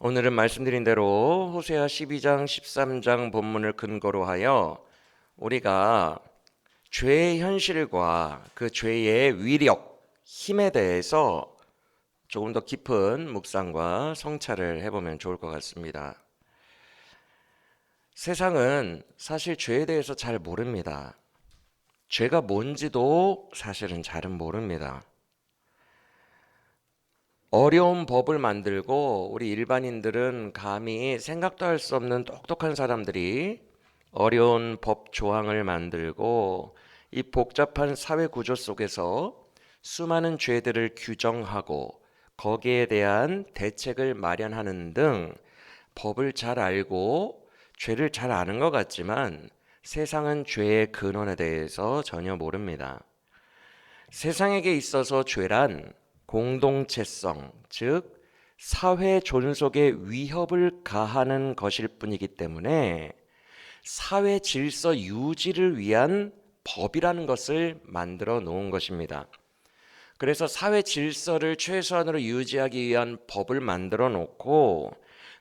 오늘은 말씀드린 대로 호세아 12장, 13장 본문을 근거로 하여 우리가 죄의 현실과 그 죄의 위력, 힘에 대해서 조금 더 깊은 묵상과 성찰을 해보면 좋을 것 같습니다. 세상은 사실 죄에 대해서 잘 모릅니다. 죄가 뭔지도 사실은 잘은 모릅니다. 어려운 법을 만들고 우리 일반인들은 감히 생각도 할 수 없는 똑똑한 사람들이 어려운 법 조항을 만들고 이 복잡한 사회 구조 속에서 수많은 죄들을 규정하고 거기에 대한 대책을 마련하는 등 법을 잘 알고 죄를 잘 아는 것 같지만 세상은 죄의 근원에 대해서 전혀 모릅니다. 세상에게 있어서 죄란 공동체성, 즉 사회 존속에 위협을 가하는 것일 뿐이기 때문에 사회 질서 유지를 위한 법이라는 것을 만들어 놓은 것입니다. 그래서 사회 질서를 최소한으로 유지하기 위한 법을 만들어 놓고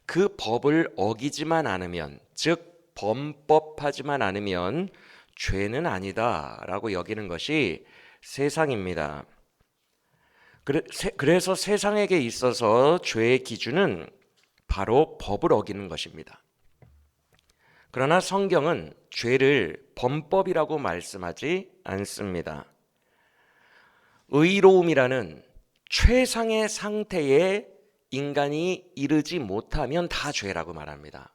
그 법을 어기지만 않으면, 즉 범법하지만 않으면 죄는 아니다라고 여기는 것이 세상입니다. 그래서 세상에게 있어서 죄의 기준은 바로 법을 어기는 것입니다. 그러나 성경은 죄를 범법이라고 말씀하지 않습니다. 의로움이라는 최상의 상태에 인간이 이르지 못하면 다 죄라고 말합니다.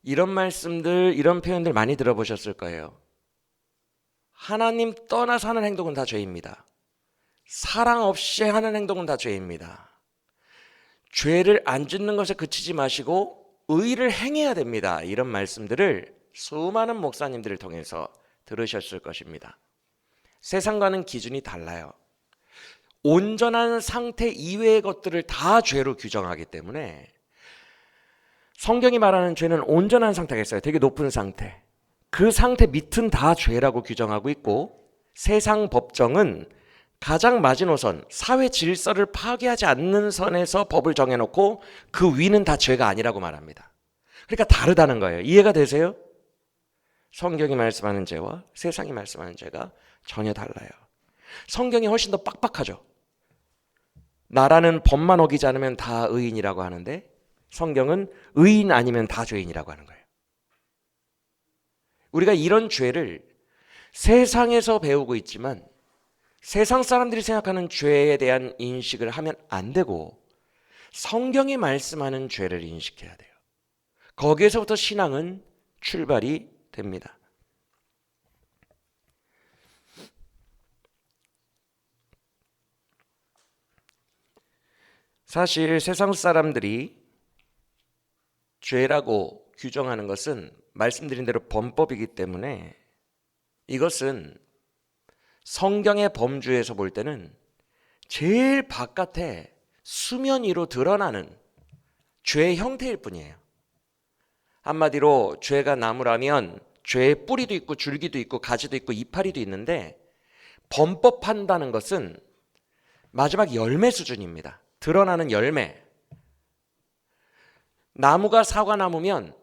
이런 말씀들, 이런 표현들 많이 들어보셨을 거예요. 하나님 떠나서 하는 행동은 다 죄입니다. 사랑 없이 하는 행동은 다 죄입니다. 죄를 안 짓는 것에 그치지 마시고 의를 행해야 됩니다. 이런 말씀들을 수많은 목사님들을 통해서 들으셨을 것입니다. 세상과는 기준이 달라요. 온전한 상태 이외의 것들을 다 죄로 규정하기 때문에 성경이 말하는 죄는 온전한 상태가 있어요. 되게 높은 상태. 그 상태 밑은 다 죄라고 규정하고 있고, 세상 법정은 가장 마지노선, 사회 질서를 파괴하지 않는 선에서 법을 정해놓고 그 위는 다 죄가 아니라고 말합니다. 그러니까 다르다는 거예요. 이해가 되세요? 성경이 말씀하는 죄와 세상이 말씀하는 죄가 전혀 달라요. 성경이 훨씬 더 빡빡하죠. 나라는 법만 어기지 않으면 다 의인이라고 하는데 성경은 의인 아니면 다 죄인이라고 하는 거예요. 우리가 이런 죄를 세상에서 배우고 있지만 세상 사람들이 생각하는 죄에 대한 인식을 하면 안 되고 성경이 말씀하는 죄를 인식해야 돼요. 거기에서부터 신앙은 출발이 됩니다. 사실 세상 사람들이 죄라고 규정하는 것은 말씀드린 대로 범법이기 때문에 이것은 성경의 범주에서 볼 때는 제일 바깥에 수면 위로 드러나는 죄의 형태일 뿐이에요. 한마디로 죄가 나무라면 죄의 뿌리도 있고 줄기도 있고 가지도 있고 이파리도 있는데 범법한다는 것은 마지막 열매 수준입니다. 드러나는 열매. 나무가 사과나무면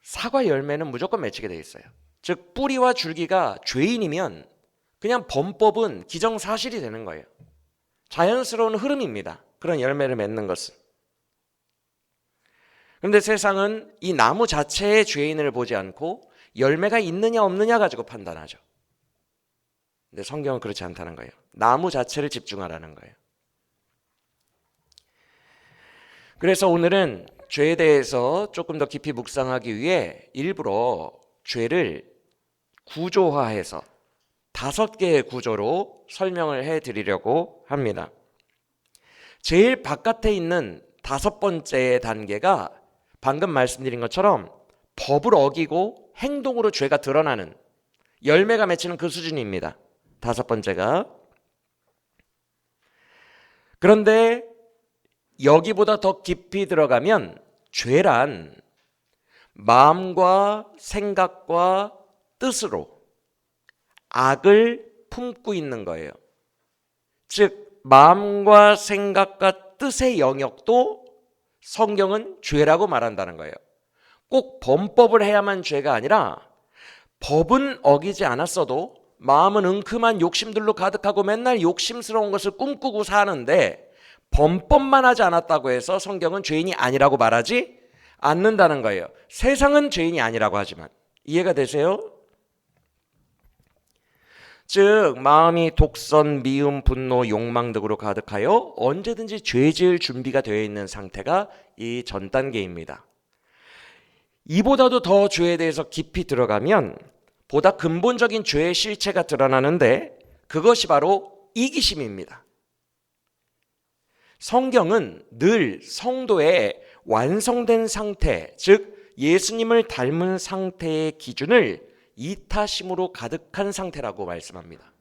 사과 열매는 무조건 맺히게 돼 있어요. 즉 뿌리와 줄기가 죄인이면 그냥 범법은 기정사실이 되는 거예요. 자연스러운 흐름입니다. 그런 열매를 맺는 것은. 그런데 세상은 이 나무 자체의 죄인을 보지 않고 열매가 있느냐 없느냐 가지고 판단하죠. 근데 성경은 그렇지 않다는 거예요. 나무 자체를 집중하라는 거예요. 그래서 오늘은 죄에 대해서 조금 더 깊이 묵상하기 위해 일부러 죄를 구조화해서 5개의 구조로 설명을 해드리려고 합니다. 제일 바깥에 있는 5번째 단계가 방금 말씀드린 것처럼 법을 어기고 행동으로 죄가 드러나는 열매가 맺히는 그 수준입니다. 5번째가. 그런데 여기보다 더 깊이 들어가면 죄란 마음과 생각과 뜻으로 악을 품고 있는 거예요. 즉 마음과 생각과 뜻의 영역도 성경은 죄라고 말한다는 거예요. 꼭 범법을 해야만 죄가 아니라 법은 어기지 않았어도 마음은 은큼한 욕심들로 가득하고 맨날 욕심스러운 것을 꿈꾸고 사는데 범법만 하지 않았다고 해서 성경은 죄인이 아니라고 말하지 않는다는 거예요. 세상은 죄인이 아니라고 하지만. 이해가 되세요? 즉 마음이 독선, 미움, 분노, 욕망 등으로 가득하여 언제든지 죄 지을 준비가 되어 있는 상태가 이 전 단계입니다. 이보다도 더 죄에 대해서 깊이 들어가면 보다 근본적인 죄의 실체가 드러나는데 그것이 바로 이기심입니다. 성경은 늘 성도의 완성된 상태, 즉 예수님을 닮은 상태의 기준을 이타심으로 가득한 상태라고 말씀합니다.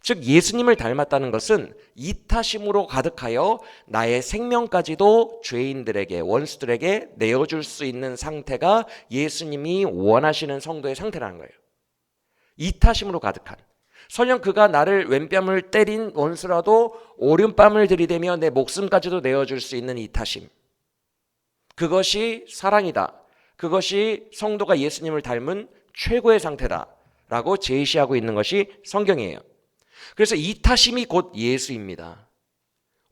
즉 예수님을 닮았다는 것은 이타심으로 가득하여 나의 생명까지도 죄인들에게, 원수들에게 내어줄 수 있는 상태가 예수님이 원하시는 성도의 상태라는 거예요. 이타심으로 가득한. 설령 그가 나를 왼뺨을 때린 원수라도 오른뺨을 들이대며 내 목숨까지도 내어줄 수 있는 이타심. 그것이 사랑이다. 그것이 성도가 예수님을 닮은 최고의 상태다라고 제시하고 있는 것이 성경이에요. 그래서 이타심이 곧 예수입니다.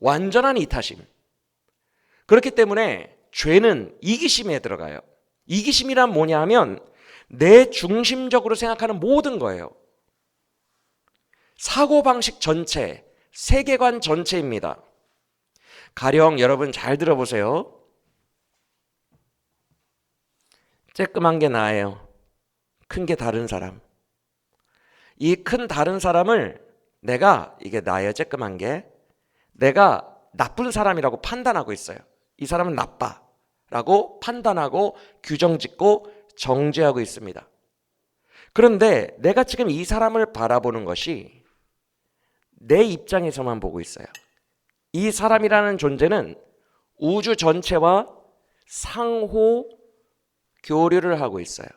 완전한 이타심. 그렇기 때문에 죄는 이기심에 들어가요. 이기심이란 뭐냐 하면 내 중심적으로 생각하는 모든 거예요. 사고방식 전체, 세계관 전체입니다. 가령 여러분 잘 들어보세요. 쬐끄만 게 나예요. 큰 게 다른 사람. 이 큰 다른 사람을 내가, 이게 나예요, 쬐끄만 게. 내가 나쁜 사람이라고 판단하고 있어요. 이 사람은 나빠 라고 판단하고 규정짓고 정죄하고 있습니다. 그런데 내가 지금 이 사람을 바라보는 것이 내 입장에서만 보고 있어요. 이 사람이라는 존재는 우주 전체와 상호 교류를 하고 있어요.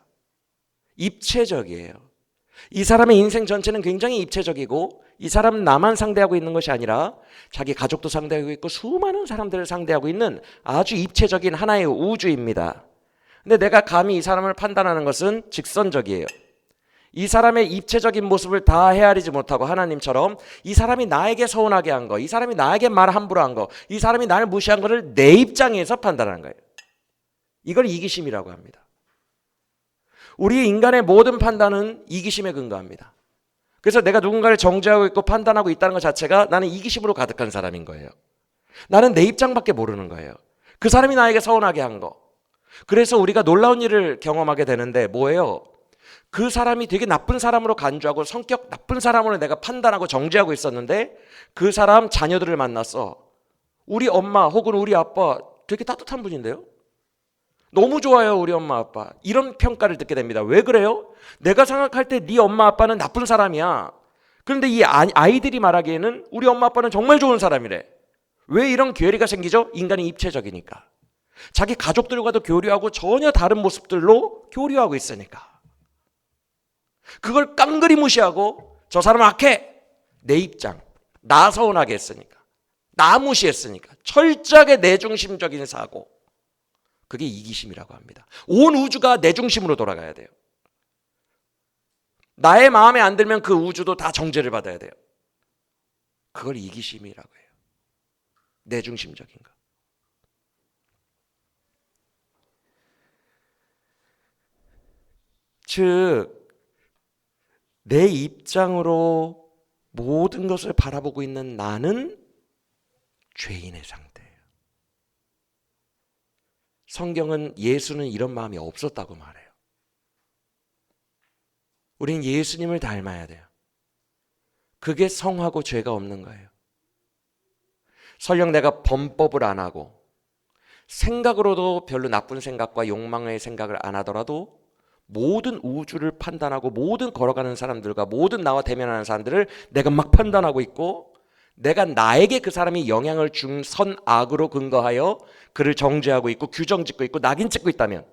입체적이에요. 이 사람의 인생 전체는 굉장히 입체적이고 이 사람은 나만 상대하고 있는 것이 아니라 자기 가족도 상대하고 있고 수많은 사람들을 상대하고 있는 아주 입체적인 하나의 우주입니다. 근데 내가 감히 이 사람을 판단하는 것은 직선적이에요. 이 사람의 입체적인 모습을 다 헤아리지 못하고 하나님처럼 이 사람이 나에게 서운하게 한 거, 이 사람이 나에게 말 함부로 한 거, 이 사람이 나를 무시한 거를 내 입장에서 판단하는 거예요. 이걸 이기심이라고 합니다. 우리 인간의 모든 판단은 이기심에 근거합니다. 그래서 내가 누군가를 정죄하고 있고 판단하고 있다는 것 자체가 나는 이기심으로 가득한 사람인 거예요. 나는 내 입장밖에 모르는 거예요. 그 사람이 나에게 서운하게 한 거. 그래서 우리가 놀라운 일을 경험하게 되는데 뭐예요? 그 사람이 되게 나쁜 사람으로 간주하고 성격 나쁜 사람으로 내가 판단하고 정죄하고 있었는데 그 사람 자녀들을 만났어. 우리 엄마 혹은 우리 아빠 되게 따뜻한 분인데요? 너무 좋아요 우리 엄마 아빠. 이런 평가를 듣게 됩니다. 왜 그래요? 내가 생각할 때 네 엄마 아빠는 나쁜 사람이야. 그런데 이 아이들이 말하기에는 우리 엄마 아빠는 정말 좋은 사람이래. 왜 이런 괴리가 생기죠? 인간이 입체적이니까. 자기 가족들과도 교류하고 전혀 다른 모습들로 교류하고 있으니까. 그걸 깡그리 무시하고 저 사람은 악해. 내 입장. 나 서운하게 했으니까. 나 무시했으니까. 철저하게 내중심적인 사고. 그게 이기심이라고 합니다. 온 우주가 내 중심으로 돌아가야 돼요. 나의 마음에 안 들면 그 우주도 다 정죄를 받아야 돼요. 그걸 이기심이라고 해요. 내 중심적인 거. 즉 내 입장으로 모든 것을 바라보고 있는 나는 죄인의 상태예요. 성경은 예수는 이런 마음이 없었다고 말해요. 우린 예수님을 닮아야 돼요. 그게 성하고 죄가 없는 거예요. 설령 내가 범법을 안 하고 생각으로도 별로 나쁜 생각과 욕망의 생각을 안 하더라도 모든 우주를 판단하고 모든 걸어가는 사람들과 모든 나와 대면하는 사람들을 내가 막 판단하고 있고 내가 나에게 그 사람이 영향을 준 선악으로 근거하여 그를 정죄하고 있고 규정 짓고 있고 낙인 찍고 있다면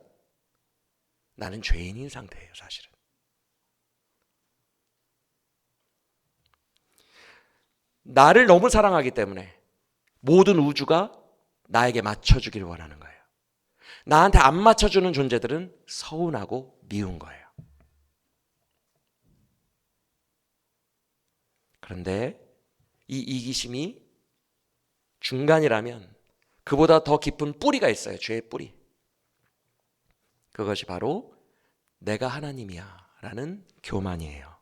나는 죄인인 상태예요, 사실은. 나를 너무 사랑하기 때문에 모든 우주가 나에게 맞춰주기를 원하는 거예요. 나한테 안 맞춰주는 존재들은 서운하고 미운 거예요. 그런데 이 이기심이 중간이라면 그보다 더 깊은 뿌리가 있어요. 죄의 뿌리. 그것이 바로 내가 하나님이야 라는 교만이에요.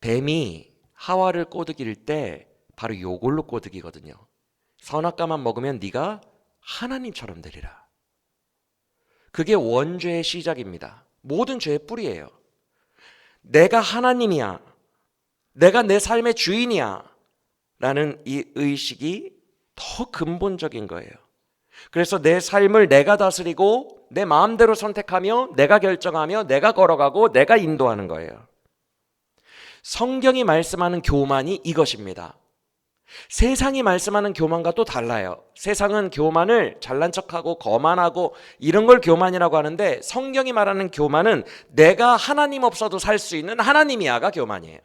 뱀이 하와를 꼬드길 때 바로 요걸로 꼬드기거든요. 선악과만 먹으면 네가 하나님처럼 되리라. 그게 원죄의 시작입니다. 모든 죄의 뿌리예요. 내가 하나님이야. 내가 내 삶의 주인이야. 라는 이 의식이 더 근본적인 거예요. 그래서 내 삶을 내가 다스리고 내 마음대로 선택하며 내가 결정하며 내가 걸어가고 내가 인도하는 거예요. 성경이 말씀하는 교만이 이것입니다. 세상이 말씀하는 교만과 또 달라요. 세상은 교만을 잘난 척하고 거만하고 이런 걸 교만이라고 하는데 성경이 말하는 교만은 내가 하나님 없어도 살 수 있는 하나님이야가 교만이에요.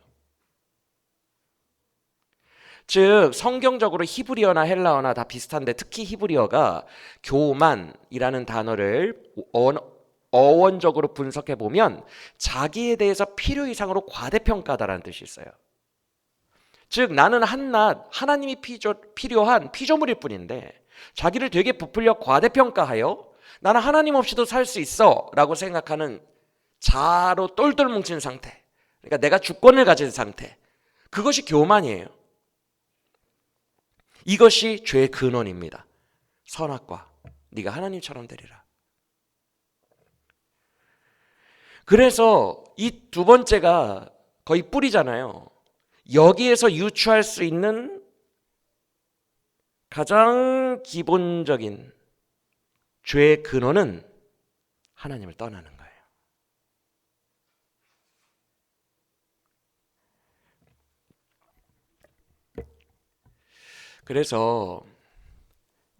즉 성경적으로 히브리어나 헬라어나 다 비슷한데 특히 히브리어가 교만이라는 단어를 어원적으로 분석해 보면 자기에 대해서 필요 이상으로 과대평가다라는 뜻이 있어요. 즉 나는 한낱 하나님이 필요한 피조물일 뿐인데 자기를 되게 부풀려 과대평가하여 나는 하나님 없이도 살 수 있어 라고 생각하는 자로 똘똘 뭉친 상태, 그러니까 내가 주권을 가진 상태, 그것이 교만이에요. 이것이 죄의 근원입니다. 선악과 네가 하나님처럼 되리라. 그래서 이 두 번째가 거의 뿌리잖아요. 여기에서 유추할 수 있는 가장 기본적인 죄의 근원은 하나님을 떠나는 거예요. 그래서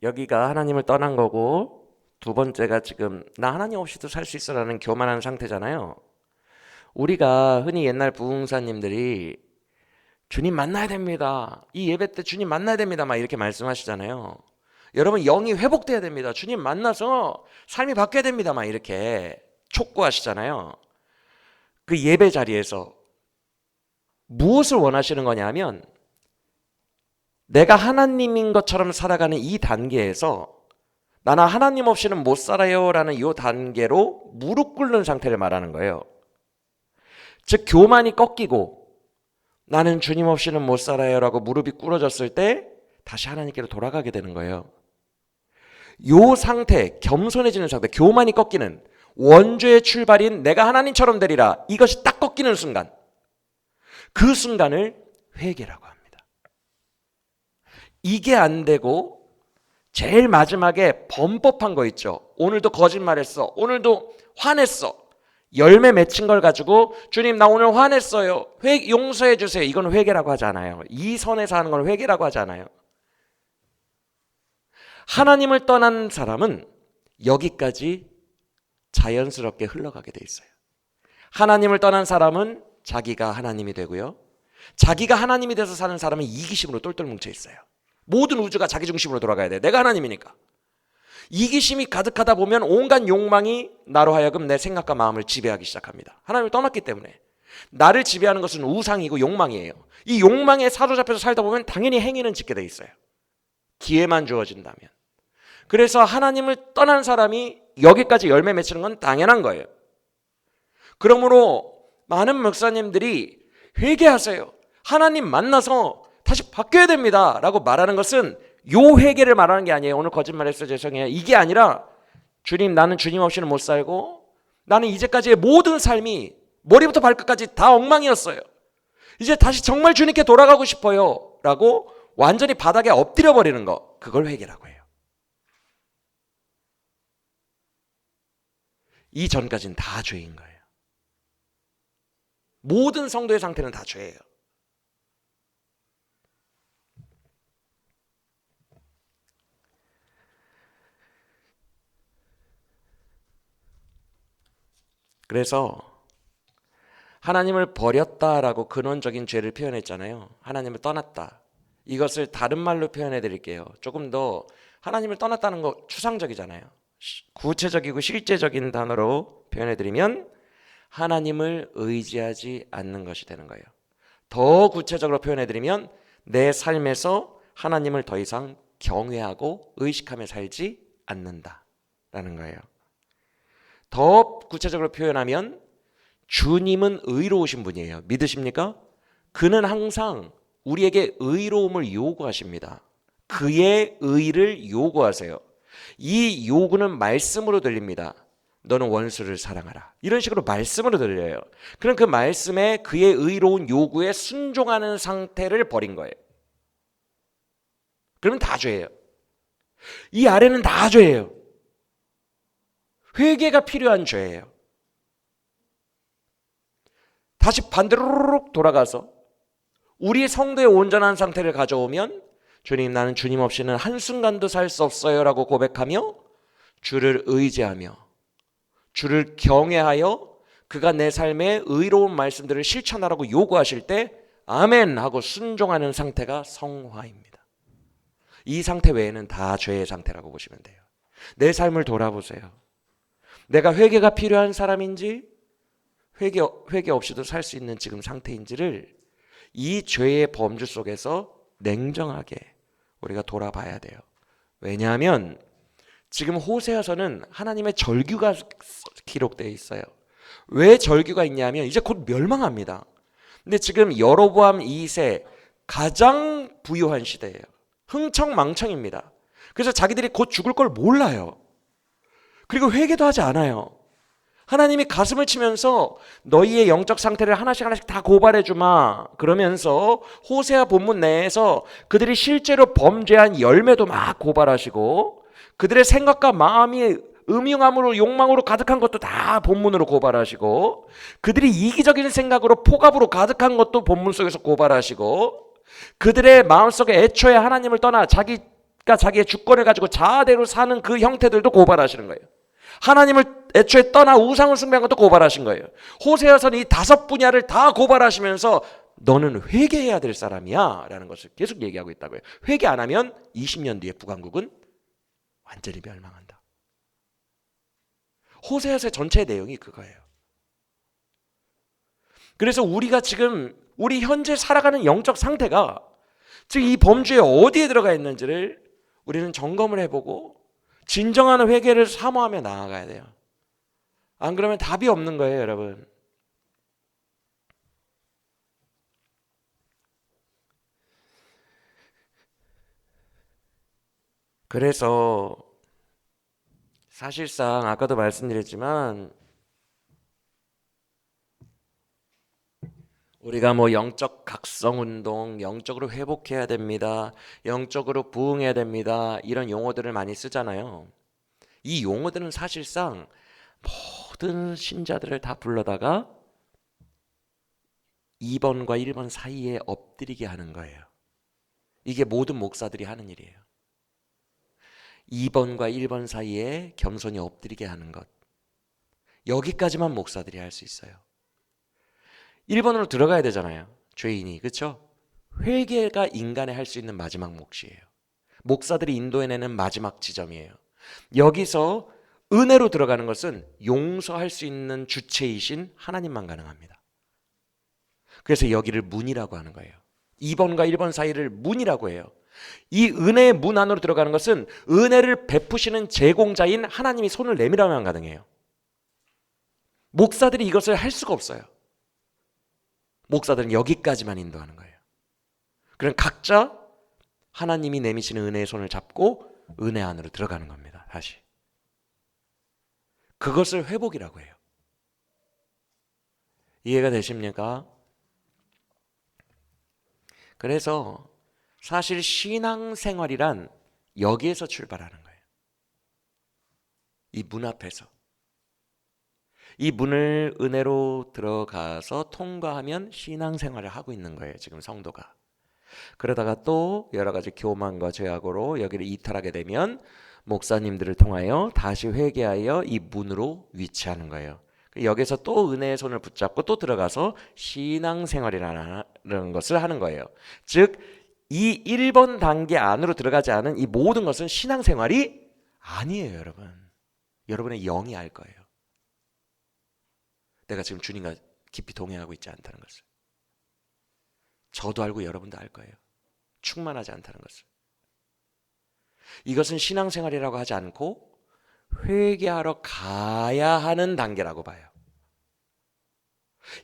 여기가 하나님을 떠난 거고 두 번째가 지금 나 하나님 없이도 살 수 있어라는 교만한 상태잖아요. 우리가 흔히 옛날 부흥사님들이 주님 만나야 됩니다. 이 예배 때 주님 만나야 됩니다. 막 이렇게 말씀하시잖아요. 여러분 영이 회복돼야 됩니다. 주님 만나서 삶이 바뀌어야 됩니다. 막 이렇게 촉구하시잖아요. 그 예배 자리에서 무엇을 원하시는 거냐면 내가 하나님인 것처럼 살아가는 이 단계에서 나는 하나님 없이는 못 살아요 라는 이 단계로 무릎 꿇는 상태를 말하는 거예요. 즉 교만이 꺾이고 나는 주님 없이는 못 살아요 라고 무릎이 꿇어졌을 때 다시 하나님께로 돌아가게 되는 거예요. 이 상태, 겸손해지는 상태, 교만이 꺾이는 원죄의 출발인 내가 하나님처럼 되리라, 이것이 딱 꺾이는 순간, 그 순간을 회개라고 합니다. 이게 안 되고 제일 마지막에 범법한 거 있죠. 오늘도 거짓말했어, 오늘도 화냈어, 열매 맺힌 걸 가지고 주님 나 오늘 화냈어요, 용서해 주세요, 이건 회개라고 하지 않아요. 이 선에서 하는 걸 회개라고 하지 않아요. 하나님을 떠난 사람은 여기까지 자연스럽게 흘러가게 돼 있어요. 하나님을 떠난 사람은 자기가 하나님이 되고요, 자기가 하나님이 돼서 사는 사람은 이기심으로 똘똘 뭉쳐 있어요. 모든 우주가 자기 중심으로 돌아가야 돼. 내가 하나님이니까. 이기심이 가득하다 보면 온갖 욕망이 나로 하여금 내 생각과 마음을 지배하기 시작합니다. 하나님을 떠났기 때문에. 나를 지배하는 것은 우상이고 욕망이에요. 이 욕망에 사로잡혀서 살다 보면 당연히 행위는 짓게 돼 있어요. 기회만 주어진다면. 그래서 하나님을 떠난 사람이 여기까지 열매 맺히는 건 당연한 거예요. 그러므로 많은 목사님들이 회개하세요, 하나님 만나서 다시 바뀌어야 됩니다 라고 말하는 것은 요 회개를 말하는 게 아니에요. 오늘 거짓말했어요, 죄송해요. 이게 아니라 주님 나는 주님 없이는 못 살고 나는 이제까지의 모든 삶이 머리부터 발끝까지 다 엉망이었어요. 이제 다시 정말 주님께 돌아가고 싶어요 라고 완전히 바닥에 엎드려 버리는 거, 그걸 회개라고 해요. 이 전까지는 다 죄인 거예요. 모든 성도의 상태는 다 죄예요. 그래서 하나님을 버렸다라고 근원적인 죄를 표현했잖아요. 하나님을 떠났다. 이것을 다른 말로 표현해 드릴게요. 조금 더 하나님을 떠났다는 거 추상적이잖아요. 구체적이고 실제적인 단어로 표현해 드리면 하나님을 의지하지 않는 것이 되는 거예요. 더 구체적으로 표현해 드리면 내 삶에서 하나님을 더 이상 경외하고 의식하며 살지 않는다라는 거예요. 더 구체적으로 표현하면 주님은 의로우신 분이에요. 믿으십니까? 그는 항상 우리에게 의로움을 요구하십니다. 그의 의를 요구하세요. 이 요구는 말씀으로 들립니다. 너는 원수를 사랑하라. 이런 식으로 말씀으로 들려요. 그럼 그 말씀에 그의 의로운 요구에 순종하는 상태를 버린 거예요. 그러면 다 죄예요. 이 아래는 다 죄예요. 회개가 필요한 죄예요. 다시 반대로 돌아가서 우리 성도의 온전한 상태를 가져오면 주님, 나는 주님 없이는 한순간도 살 수 없어요 라고 고백하며 주를 의지하며 주를 경외하여 그가 내 삶에 의로운 말씀들을 실천하라고 요구하실 때 아멘 하고 순종하는 상태가 성화입니다. 이 상태 외에는 다 죄의 상태라고 보시면 돼요. 내 삶을 돌아보세요. 내가 회개가 필요한 사람인지 회개 없이도 살 수 있는 지금 상태인지를 이 죄의 범주 속에서 냉정하게 우리가 돌아봐야 돼요. 왜냐하면 지금 호세아서는 하나님의 절규가 기록되어 있어요. 왜 절규가 있냐면 이제 곧 멸망합니다. 근데 지금 여로보암 2세 가장 부유한 시대예요. 흥청망청입니다. 그래서 자기들이 곧 죽을 걸 몰라요. 그리고 회개도 하지 않아요. 하나님이 가슴을 치면서 너희의 영적 상태를 하나씩 다 고발해 주마 그러면서 호세아 본문 내에서 그들이 실제로 범죄한 열매도 막 고발하시고 그들의 생각과 마음이 음흉함으로 욕망으로 가득한 것도 다 본문으로 고발하시고 그들이 이기적인 생각으로 폭압으로 가득한 것도 본문 속에서 고발하시고 그들의 마음속에 애초에 하나님을 떠나 자기가 자기의 주권을 가지고 자아대로 사는 그 형태들도 고발하시는 거예요. 하나님을 애초에 떠나 우상을 숭배한 것도 고발하신 거예요. 호세아서는 이 5분야를 다 고발하시면서 너는 회개해야 될 사람이야 라는 것을 계속 얘기하고 있다고요. 회개 안 하면 20년 뒤에 북왕국은 완전히 멸망한다. 호세아서의 전체 내용이 그거예요. 그래서 우리가 지금 우리 현재 살아가는 영적 상태가 즉 이 범주에 어디에 들어가 있는지를 우리는 점검을 해보고 진정한 회개를 사모하며 나아가야 돼요. 안 그러면 답이 없는 거예요, 여러분. 그래서 사실상 아까도 말씀드렸지만 우리가 뭐 영적 각성 운동, 영적으로 회복해야 됩니다. 영적으로 부흥해야 됩니다. 이런 용어들을 많이 쓰잖아요. 이 용어들은 사실상 모든 신자들을 다 불러다가 2번과 1번 사이에 엎드리게 하는 거예요. 이게 모든 목사들이 하는 일이에요. 2번과 1번 사이에 겸손히 엎드리게 하는 것. 여기까지만 목사들이 할 수 있어요. 1번으로 들어가야 되잖아요. 죄인이. 그렇죠? 회개가 인간이 할 수 있는 마지막 몫이에요. 목사들이 인도해내는 마지막 지점이에요. 여기서 은혜로 들어가는 것은 용서할 수 있는 주체이신 하나님만 가능합니다. 그래서 여기를 문이라고 하는 거예요. 2번과 1번 사이를 문이라고 해요. 이 은혜의 문 안으로 들어가는 것은 은혜를 베푸시는 제공자인 하나님이 손을 내밀어야만 가능해요. 목사들이 이것을 할 수가 없어요. 목사들은 여기까지만 인도하는 거예요. 그럼 각자 하나님이 내미시는 은혜의 손을 잡고 은혜 안으로 들어가는 겁니다. 다시. 그것을 회복이라고 해요. 이해가 되십니까? 그래서 사실 신앙생활이란 여기에서 출발하는 거예요. 이 문 앞에서. 이 문을 은혜로 들어가서 통과하면 신앙생활을 하고 있는 거예요. 지금 성도가. 그러다가 또 여러 가지 교만과 죄악으로 여기를 이탈하게 되면 목사님들을 통하여 다시 회개하여 이 문으로 위치하는 거예요. 여기서 또 은혜의 손을 붙잡고 또 들어가서 신앙생활이라는 것을 하는 거예요. 즉 이 1번 단계 안으로 들어가지 않은 이 모든 것은 신앙생활이 아니에요, 여러분. 여러분의 영이 알 거예요. 내가 지금 주님과 깊이 동행하고 있지 않다는 것을. 저도 알고 여러분도 알 거예요. 충만하지 않다는 것을. 이것은 신앙생활이라고 하지 않고 회개하러 가야 하는 단계라고 봐요.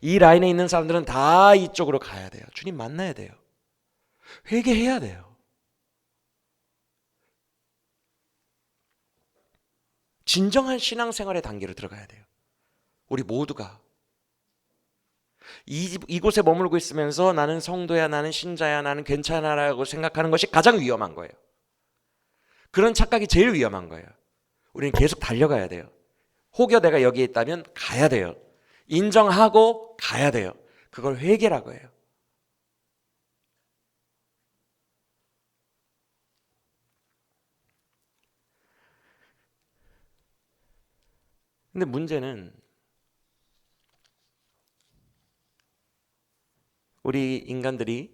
이 라인에 있는 사람들은 다 이쪽으로 가야 돼요. 주님 만나야 돼요. 회개해야 돼요. 진정한 신앙생활의 단계로 들어가야 돼요. 우리 모두가 이곳에 머물고 있으면서 나는 성도야, 나는 신자야, 나는 괜찮아라고 생각하는 것이 가장 위험한 거예요. 그런 착각이 제일 위험한 거예요. 우리는 계속 달려가야 돼요. 혹여 내가 여기에 있다면 가야 돼요. 인정하고 가야 돼요. 그걸 회개라고 해요. 근데 문제는 우리 인간들이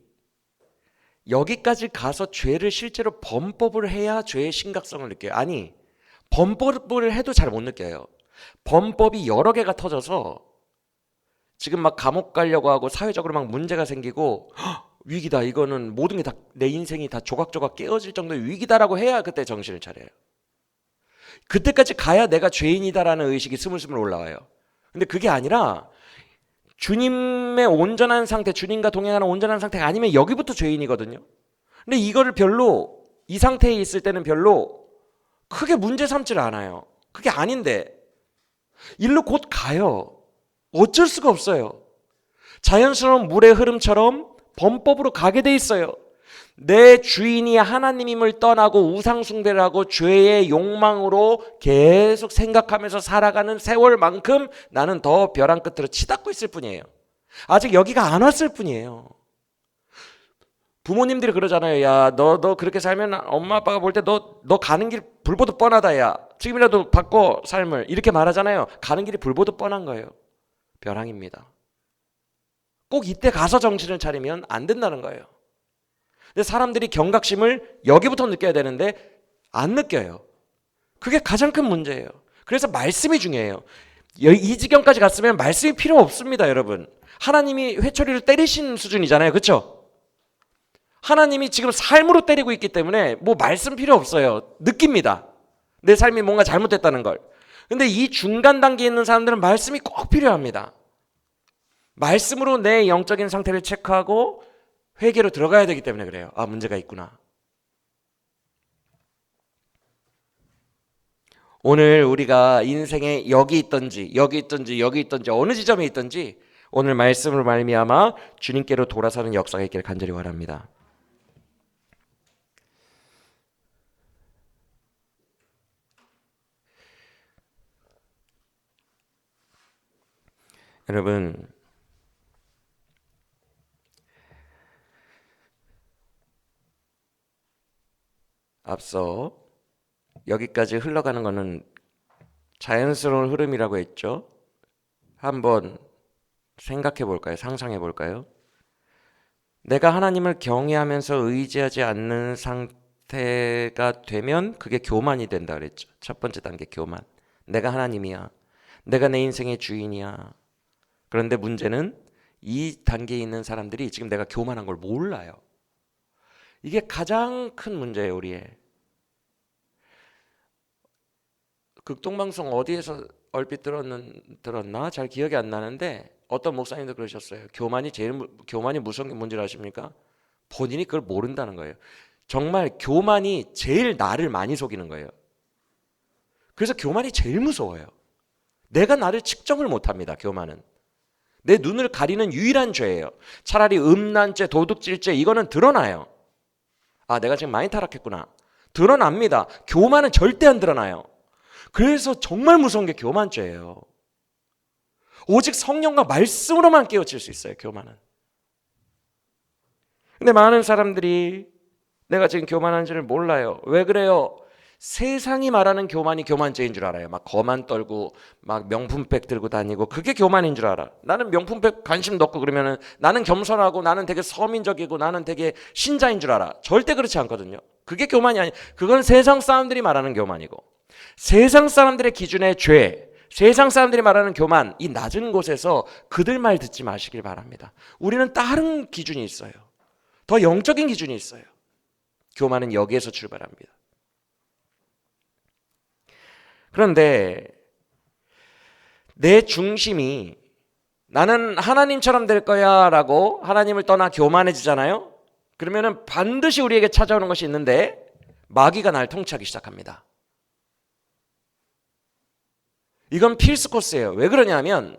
여기까지 가서 죄를 실제로 범법을 해야 죄의 심각성을 느껴요. 아니, 범법을 해도 잘 못 느껴요. 범법이 여러 개가 터져서 지금 막 감옥 가려고 하고 사회적으로 막 문제가 생기고 위기다, 이거는 모든 게 다 내 인생이 다 조각조각 깨어질 정도의 위기다라고 해야 그때 정신을 차려요. 그때까지 가야 내가 죄인이다라는 의식이 스물스물 올라와요. 근데 그게 아니라 주님의 온전한 상태, 주님과 동행하는 온전한 상태가 아니면 여기부터 죄인이거든요. 근데 이거를 별로 이 상태에 있을 때는 별로 크게 문제 삼지를 않아요. 그게 아닌데 일로 곧 가요. 어쩔 수가 없어요. 자연스러운 물의 흐름처럼 범법으로 가게 돼 있어요. 내 주인이 하나님임을 떠나고 우상숭배를 하고 죄의 욕망으로 계속 생각하면서 살아가는 세월만큼 나는 더 벼랑 끝으로 치닫고 있을 뿐이에요. 아직 여기가 안 왔을 뿐이에요. 부모님들이 그러잖아요. 야, 너 그렇게 살면 엄마 아빠가 볼 때 너 가는 길 불보듯 뻔하다. 야, 지금이라도 바꿔 삶을. 이렇게 말하잖아요. 가는 길이 불보듯 뻔한 거예요. 벼랑입니다. 꼭 이때 가서 정신을 차리면 안 된다는 거예요. 근데 사람들이 경각심을 여기부터 느껴야 되는데 안 느껴요. 그게 가장 큰 문제예요. 그래서 말씀이 중요해요. 이 지경까지 갔으면 말씀이 필요 없습니다, 여러분. 하나님이 회초리를 때리신 수준이잖아요. 그렇죠? 하나님이 지금 삶으로 때리고 있기 때문에 뭐 말씀 필요 없어요. 느낍니다. 내 삶이 뭔가 잘못됐다는 걸. 근데 이 중간 단계에 있는 사람들은 말씀이 꼭 필요합니다. 말씀으로 내 영적인 상태를 체크하고 회개로 들어가야 되기 때문에 그래요. 아, 문제가 있구나. 오늘 우리가 인생에 여기 있든지 어느 지점에 있든지 오늘 말씀으로 말미암아 주님께로 돌아서는 역사가 있기를 간절히 원합니다. 여러분, 앞서 여기까지 흘러가는 것은 자연스러운 흐름이라고 했죠. 한번 생각해 볼까요? 상상해 볼까요? 내가 하나님을 경외하면서 의지하지 않는 상태가 되면 그게 교만이 된다 그랬죠. 첫 번째 단계 교만. 내가 하나님이야. 내가 내 인생의 주인이야. 그런데 문제는 이 단계에 있는 사람들이 지금 내가 교만한 걸 몰라요. 이게 가장 큰 문제예요, 우리의. 극동방송 어디에서 얼핏 들었나? 잘 기억이 안 나는데 어떤 목사님도 그러셨어요. 교만이 무서운 게 뭔지 아십니까? 본인이 그걸 모른다는 거예요. 정말 교만이 제일 나를 많이 속이는 거예요. 그래서 교만이 제일 무서워요. 내가 나를 측정을 못합니다. 교만은. 내 눈을 가리는 유일한 죄예요. 차라리 음란죄, 도둑질죄 이거는 드러나요. 아, 내가 지금 많이 타락했구나. 드러납니다. 교만은 절대 안 드러나요. 그래서 정말 무서운 게 교만죄예요. 오직 성령과 말씀으로만 깨우칠 수 있어요, 교만은. 근데 많은 사람들이 내가 지금 교만한지를 몰라요. 왜 그래요? 세상이 말하는 교만이 교만죄인 줄 알아요. 막 거만 떨고 막 명품백 들고 다니고 그게 교만인 줄 알아. 나는 명품백 관심 넣고 그러면은 나는 겸손하고 나는 되게 서민적이고 나는 되게 신자인 줄 알아. 절대 그렇지 않거든요. 그게 교만이 아니. 그건 세상 사람들이 말하는 교만이고 세상 사람들의 기준의 죄, 세상 사람들이 말하는 교만, 이 낮은 곳에서 그들 말 듣지 마시길 바랍니다. 우리는 다른 기준이 있어요. 더 영적인 기준이 있어요. 교만은 여기에서 출발합니다. 그런데 내 중심이 나는 하나님처럼 될 거야 라고 하나님을 떠나 교만해지잖아요. 그러면은 반드시 우리에게 찾아오는 것이 있는데 마귀가 날 통치하기 시작합니다. 이건 필수 코스예요. 왜 그러냐면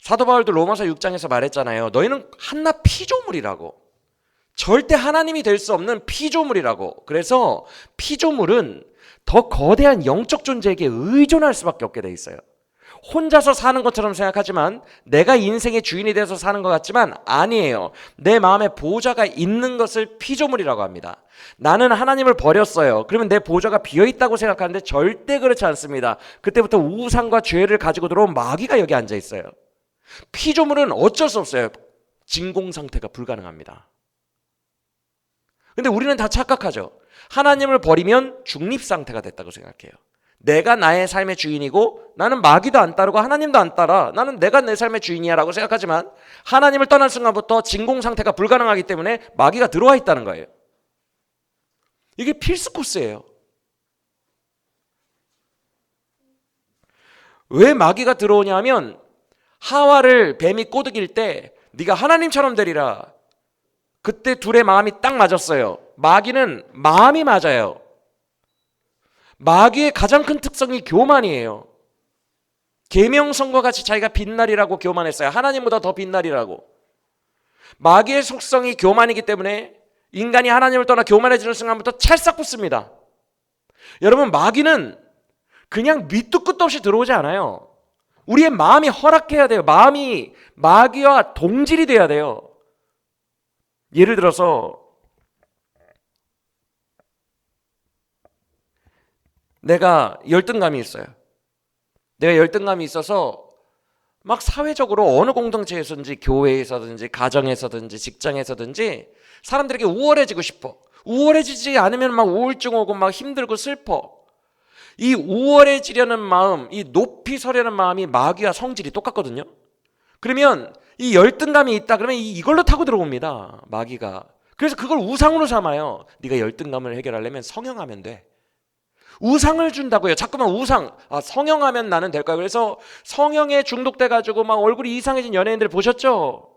사도 바울도 로마서 6장에서 말했잖아요. 너희는 한낱 피조물이라고. 절대 하나님이 될 수 없는 피조물이라고. 그래서 피조물은 더 거대한 영적 존재에게 의존할 수밖에 없게 돼 있어요. 혼자서 사는 것처럼 생각하지만 내가 인생의 주인이 돼서 사는 것 같지만 아니에요. 내 마음에 보좌가 있는 것을 피조물이라고 합니다. 나는 하나님을 버렸어요. 그러면 내 보좌가 비어있다고 생각하는데 절대 그렇지 않습니다. 그때부터 우상과 죄를 가지고 들어온 마귀가 여기 앉아 있어요. 피조물은 어쩔 수 없어요. 진공 상태가 불가능합니다. 근데 우리는 다 착각하죠. 하나님을 버리면 중립 상태가 됐다고 생각해요. 내가 나의 삶의 주인이고 나는 마귀도 안 따르고 하나님도 안 따라. 나는 내가 내 삶의 주인이야 라고 생각하지만 하나님을 떠난 순간부터 진공 상태가 불가능하기 때문에 마귀가 들어와 있다는 거예요. 이게 필수 코스예요. 왜 마귀가 들어오냐면 하와를 뱀이 꼬드길 때 네가 하나님처럼 되리라. 그때 둘의 마음이 딱 맞았어요. 마귀는 마음이 맞아요. 마귀의 가장 큰 특성이 교만이에요. 계명성과 같이 자기가 빛날이라고 교만했어요. 하나님보다 더 빛날이라고. 마귀의 속성이 교만이기 때문에 인간이 하나님을 떠나 교만해지는 순간부터 찰싹 붙습니다. 여러분, 마귀는 그냥 밑도 끝도 없이 들어오지 않아요. 우리의 마음이 허락해야 돼요. 마음이 마귀와 동질이 돼야 돼요. 예를 들어서 내가 열등감이 있어요. 내가 열등감이 있어서 막 사회적으로 어느 공동체에서든지 교회에서든지 가정에서든지 직장에서든지 사람들에게 우월해지고 싶어. 우월해지지 않으면 막 우울증 오고 막 힘들고 슬퍼. 이 우월해지려는 마음, 이 높이 서려는 마음이 마귀와 성질이 똑같거든요. 그러면 이 열등감이 있다 그러면 이걸로 타고 들어옵니다. 마귀가. 그래서 그걸 우상으로 삼아요. 네가 열등감을 해결하려면 성형하면 돼. 우상을 준다고요. 자꾸만 우상. 성형하면 나는 될까요? 그래서 성형에 중독돼가지고 막 얼굴이 이상해진 연예인들 보셨죠?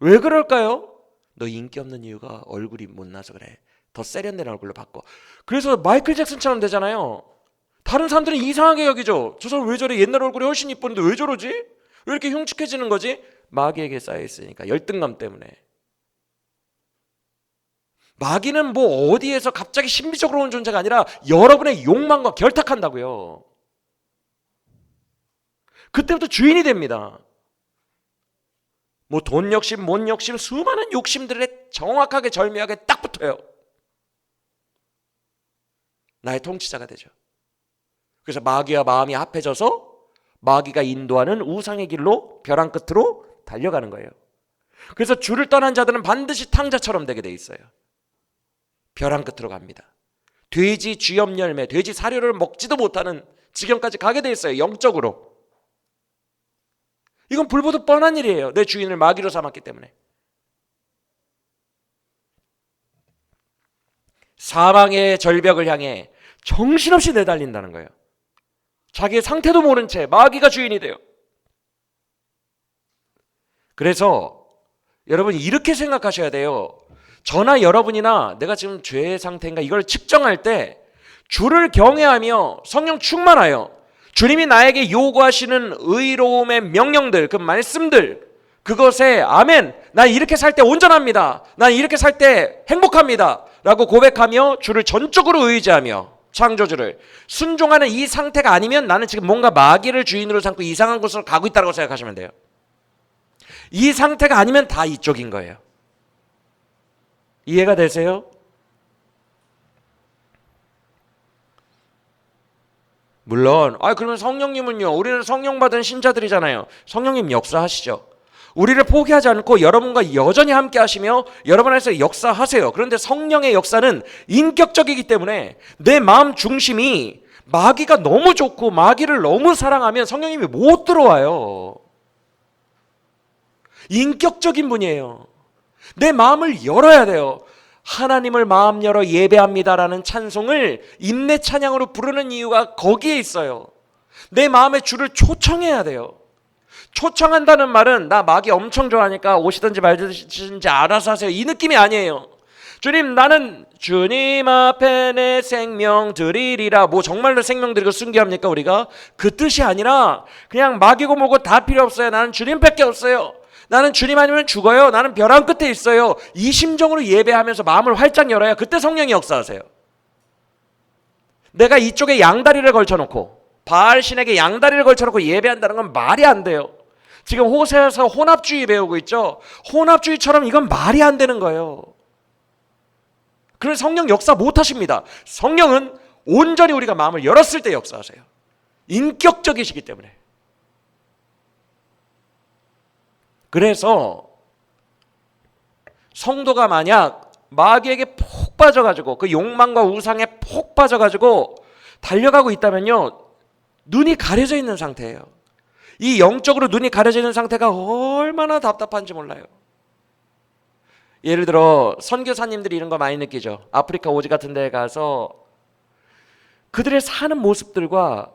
왜 그럴까요? 너 인기 없는 이유가 얼굴이 못나서 그래. 더 세련된 얼굴로 바꿔. 그래서 마이클 잭슨처럼 되잖아요. 다른 사람들은 이상하게 여기죠. 저 사람 왜 저래? 옛날 얼굴이 훨씬 이뻤는데 왜 저러지? 왜 이렇게 흉측해지는 거지? 마귀에게 쌓여있으니까. 열등감 때문에. 마귀는 뭐 어디에서 갑자기 신비적으로 온 존재가 아니라 여러분의 욕망과 결탁한다고요. 그때부터 주인이 됩니다. 뭐 돈 욕심, 뭔 욕심, 수많은 욕심들에 정확하게 절묘하게 딱 붙어요. 나의 통치자가 되죠. 그래서 마귀와 마음이 합해져서 마귀가 인도하는 우상의 길로 벼랑 끝으로 달려가는 거예요. 그래서 주를 떠난 자들은 반드시 탕자처럼 되게 돼 있어요. 벼랑 끝으로 갑니다. 돼지 쥐염 열매, 돼지 사료를 먹지도 못하는 지경까지 가게 돼 있어요. 영적으로. 이건 불보듯 뻔한 일이에요. 내 주인을 마귀로 삼았기 때문에. 사망의 절벽을 향해 정신없이 내달린다는 거예요. 자기의 상태도 모른 채 마귀가 주인이 돼요. 그래서 여러분 이렇게 생각하셔야 돼요. 저나 여러분이나 내가 지금 죄의 상태인가 이걸 측정할 때 주를 경외하며 성령 충만하여 주님이 나에게 요구하시는 의로움의 명령들, 그 말씀들, 그것에 아멘, 난 이렇게 살 때 온전합니다, 난 이렇게 살 때 행복합니다 라고 고백하며 주를 전적으로 의지하며 창조주를 순종하는 이 상태가 아니면 나는 지금 뭔가 마귀를 주인으로 삼고 이상한 곳으로 가고 있다고 생각하시면 돼요. 이 상태가 아니면 다 이쪽인 거예요. 이해가 되세요? 물론 그러면 성령님은요? 우리는 성령 받은 신자들이잖아요. 성령님 역사하시죠. 우리를 포기하지 않고 여러분과 여전히 함께 하시며 여러분 안에서 역사하세요. 그런데 성령의 역사는 인격적이기 때문에 내 마음 중심이 마귀가 너무 좋고 마귀를 너무 사랑하면 성령님이 못 들어와요. 인격적인 분이에요. 내 마음을 열어야 돼요. 하나님을 마음 열어 예배합니다라는 찬송을 임내 찬양으로 부르는 이유가 거기에 있어요. 내 마음의 주를 초청해야 돼요. 초청한다는 말은 나 마귀 엄청 좋아하니까 오시든지 말든지 알아서 하세요, 이 느낌이 아니에요. 주님, 나는 주님 앞에 내 생명 드리리라. 뭐 정말로 생명 드리고 순교합니까 우리가? 그 뜻이 아니라 그냥 마귀고 뭐고 다 필요 없어요. 나는 주님밖에 없어요. 나는 주님 아니면 죽어요. 나는 벼랑 끝에 있어요. 이 심정으로 예배하면서 마음을 활짝 열어야 그때 성령이 역사하세요. 내가 이쪽에 양다리를 걸쳐놓고 바알 신에게 양다리를 걸쳐놓고 예배한다는 건 말이 안 돼요. 지금 호세에서 혼합주의 배우고 있죠. 혼합주의처럼 이건 말이 안 되는 거예요. 그래서 성령 역사 못 하십니다. 성령은 온전히 우리가 마음을 열었을 때 역사하세요. 인격적이시기 때문에. 그래서 성도가 만약 마귀에게 푹 빠져가지고 그 욕망과 우상에 푹 빠져가지고 달려가고 있다면요, 눈이 가려져 있는 상태예요. 이 영적으로 눈이 가려져 있는 상태가 얼마나 답답한지 몰라요. 예를 들어 선교사님들이 이런 거 많이 느끼죠. 아프리카 오지 같은 데 가서 그들의 사는 모습들과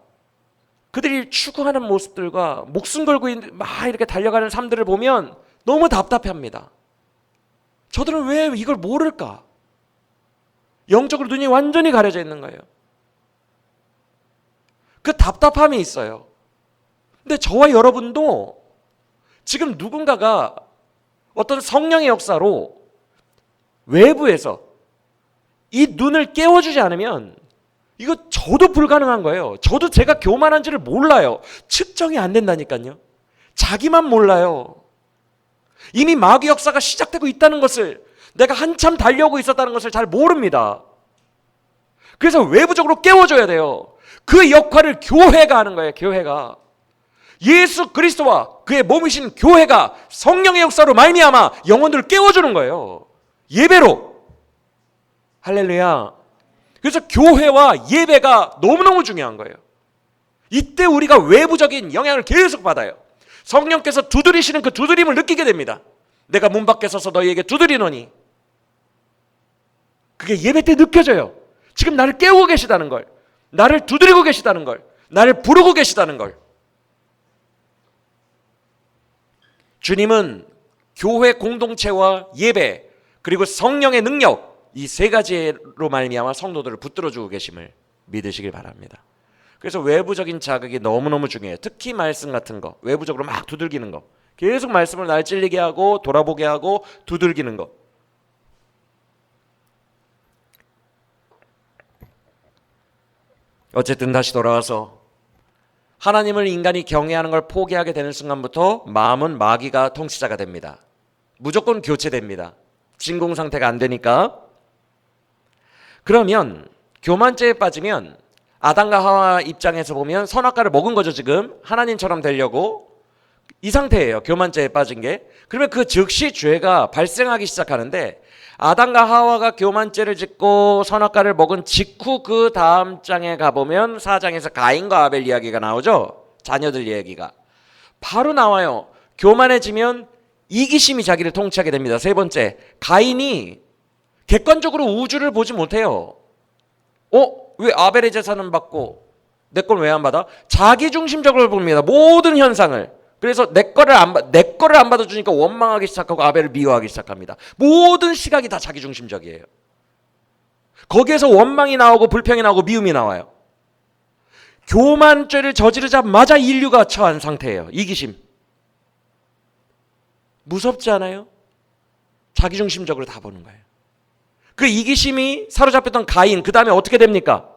그들이 추구하는 모습들과 목숨 걸고 막 이렇게 달려가는 삶들을 보면 너무 답답합니다. 저들은 왜 이걸 모를까? 영적으로 눈이 완전히 가려져 있는 거예요. 그 답답함이 있어요. 근데 저와 여러분도 지금 누군가가 어떤 성령의 역사로 외부에서 이 눈을 깨워주지 않으면 이거 저도 불가능한 거예요. 저도 제가 교만한지를 몰라요. 측정이 안 된다니까요. 자기만 몰라요. 이미 마귀 역사가 시작되고 있다는 것을, 내가 한참 달려오고 있었다는 것을 잘 모릅니다. 그래서 외부적으로 깨워줘야 돼요. 그 역할을 교회가 하는 거예요. 교회가. 예수 그리스도와 그의 몸이신 교회가 성령의 역사로 말미암아 영혼들을 깨워주는 거예요. 예배로. 할렐루야. 그래서 교회와 예배가 너무너무 중요한 거예요. 이때 우리가 외부적인 영향을 계속 받아요. 성령께서 두드리시는 그 두드림을 느끼게 됩니다. 내가 문 밖에 서서 너희에게 두드리노니. 그게 예배 때 느껴져요. 지금 나를 깨우고 계시다는 걸, 나를 두드리고 계시다는 걸, 나를 부르고 계시다는 걸. 주님은 교회 공동체와 예배 그리고 성령의 능력, 이 세 가지로 말미암아 성도들을 붙들어주고 계심을 믿으시길 바랍니다. 그래서 외부적인 자극이 너무너무 중요해요. 특히 말씀 같은 거, 외부적으로 막 두들기는 거, 계속 말씀을 날 찔리게 하고 돌아보게 하고 두들기는 거. 어쨌든 다시 돌아와서 하나님을 인간이 경외하는 걸 포기하게 되는 순간부터 마음은 마귀가 통치자가 됩니다. 무조건 교체됩니다. 진공 상태가 안 되니까. 그러면 교만죄에 빠지면 아담과 하와 입장에서 보면 선악과를 먹은 거죠. 지금 하나님처럼 되려고 이 상태예요. 교만죄에 빠진 게. 그러면 그 즉시 죄가 발생하기 시작하는데, 아담과 하와가 교만죄를 짓고 선악과를 먹은 직후 그 다음 장에 가보면 4장에서 가인과 아벨 이야기가 나오죠. 자녀들 이야기가 바로 나와요. 교만해지면 이기심이 자기를 통치하게 됩니다. 세 번째, 가인이 객관적으로 우주를 보지 못해요. 왜 아벨의 재산은 받고 내 건 왜 안 받아? 자기중심적으로 봅니다. 모든 현상을. 그래서 내 거를 안 받아주니까 원망하기 시작하고 아벨을 미워하기 시작합니다. 모든 시각이 다 자기중심적이에요. 거기에서 원망이 나오고 불평이 나오고 미움이 나와요. 교만죄를 저지르자마자 인류가 처한 상태예요. 이기심. 무섭지 않아요? 자기중심적으로 다 보는 거예요. 그 이기심이 사로잡혔던 가인, 그 다음에 어떻게 됩니까?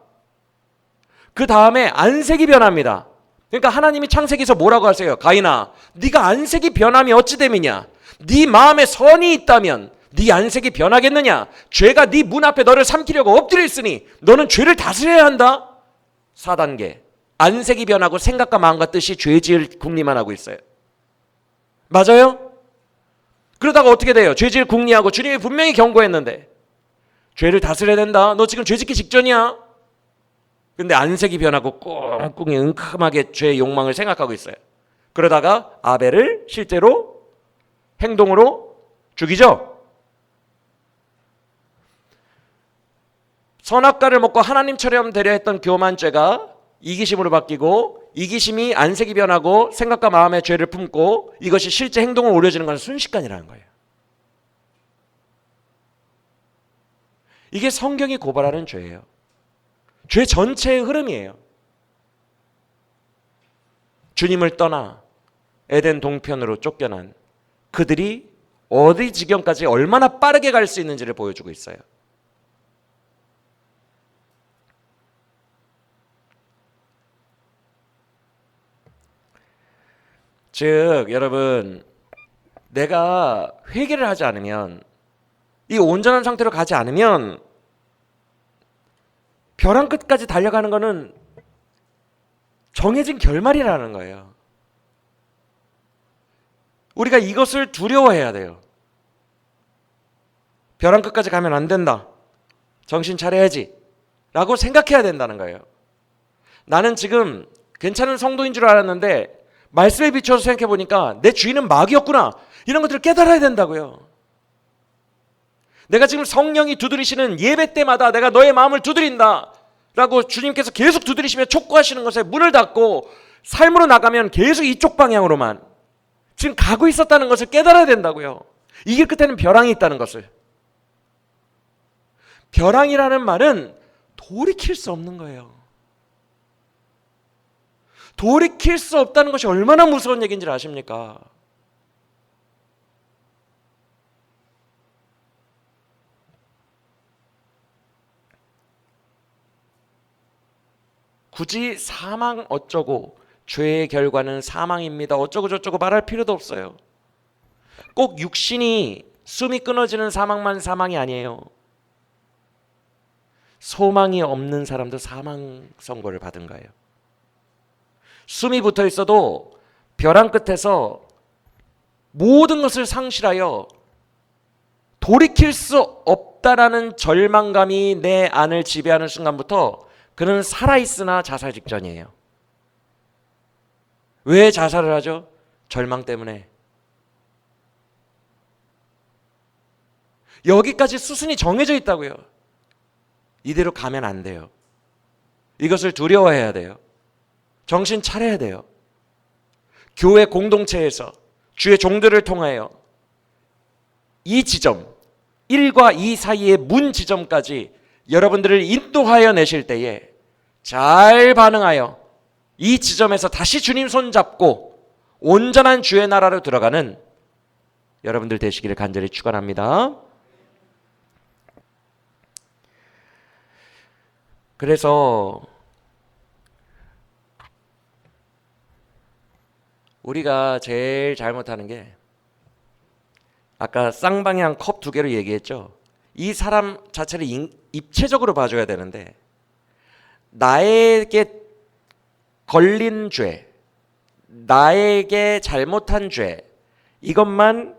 그 다음에 안색이 변합니다. 그러니까 하나님이 창세기에서 뭐라고 하세요? 가인아, 네가 안색이 변함이 어찌 됨이냐? 네 마음에 선이 있다면 네 안색이 변하겠느냐? 죄가 네 문 앞에 너를 삼키려고 엎드려 있으니 너는 죄를 다스려야 한다. 4단계. 안색이 변하고 생각과 마음과 뜻이 죄 지을 궁리만 하고 있어요. 맞아요? 그러다가 어떻게 돼요? 죄 지을 궁리하고 주님이 분명히 경고했는데 죄를 다스려야 된다. 너 지금 죄 짓기 직전이야. 근데 안색이 변하고 꽁꽁이 은큼하게 죄의 욕망을 생각하고 있어요. 그러다가 아벨을 실제로 행동으로 죽이죠. 선악과를 먹고 하나님처럼 되려 했던 교만죄가 이기심으로 바뀌고, 이기심이 안색이 변하고 생각과 마음의 죄를 품고 이것이 실제 행동으로 옮겨지는 건 순식간이라는 거예요. 이게 성경이 고발하는 죄예요. 죄 전체의 흐름이에요. 주님을 떠나 에덴 동편으로 쫓겨난 그들이 어디 지경까지 얼마나 빠르게 갈 수 있는지를 보여주고 있어요. 즉 여러분, 내가 회개를 하지 않으면, 이 온전한 상태로 가지 않으면 벼랑 끝까지 달려가는 것은 정해진 결말이라는 거예요. 우리가 이것을 두려워해야 돼요. 벼랑 끝까지 가면 안 된다. 정신 차려야지. 라고 생각해야 된다는 거예요. 나는 지금 괜찮은 성도인 줄 알았는데 말씀에 비춰서 생각해 보니까 내 주인은 마귀였구나. 이런 것들을 깨달아야 된다고요. 내가 지금 성령이 두드리시는 예배 때마다 내가 너의 마음을 두드린다 라고 주님께서 계속 두드리시며 촉구하시는 것에 문을 닫고 삶으로 나가면 계속 이쪽 방향으로만 지금 가고 있었다는 것을 깨달아야 된다고요. 이 길 끝에는 벼랑이 있다는 것을. 벼랑이라는 말은 돌이킬 수 없는 거예요. 돌이킬 수 없다는 것이 얼마나 무서운 얘기인지 아십니까? 굳이 사망 어쩌고, 죄의 결과는 사망입니다, 어쩌고 저쩌고 말할 필요도 없어요. 꼭 육신이 숨이 끊어지는 사망만 사망이 아니에요. 소망이 없는 사람도 사망 선고를 받은 거예요. 숨이 붙어 있어도 벼랑 끝에서 모든 것을 상실하여 돌이킬 수 없다라는 절망감이 내 안을 지배하는 순간부터 그는 살아있으나 자살 직전이에요. 왜 자살을 하죠? 절망 때문에. 여기까지 수순이 정해져 있다고요. 이대로 가면 안 돼요. 이것을 두려워해야 돼요. 정신 차려야 돼요. 교회 공동체에서 주의 종들을 통하여 이 지점, 1과 2 사이의 문 지점까지 여러분들을 인도하여 내실 때에 잘 반응하여 이 지점에서 다시 주님 손잡고 온전한 주의 나라로 들어가는 여러분들 되시기를 간절히 축원합니다. 그래서 우리가 제일 잘못하는 게, 아까 쌍방향 컵 2개로 얘기했죠. 이 사람 자체를 입체적으로 봐줘야 되는데, 나에게 걸린 죄, 나에게 잘못한 죄, 이것만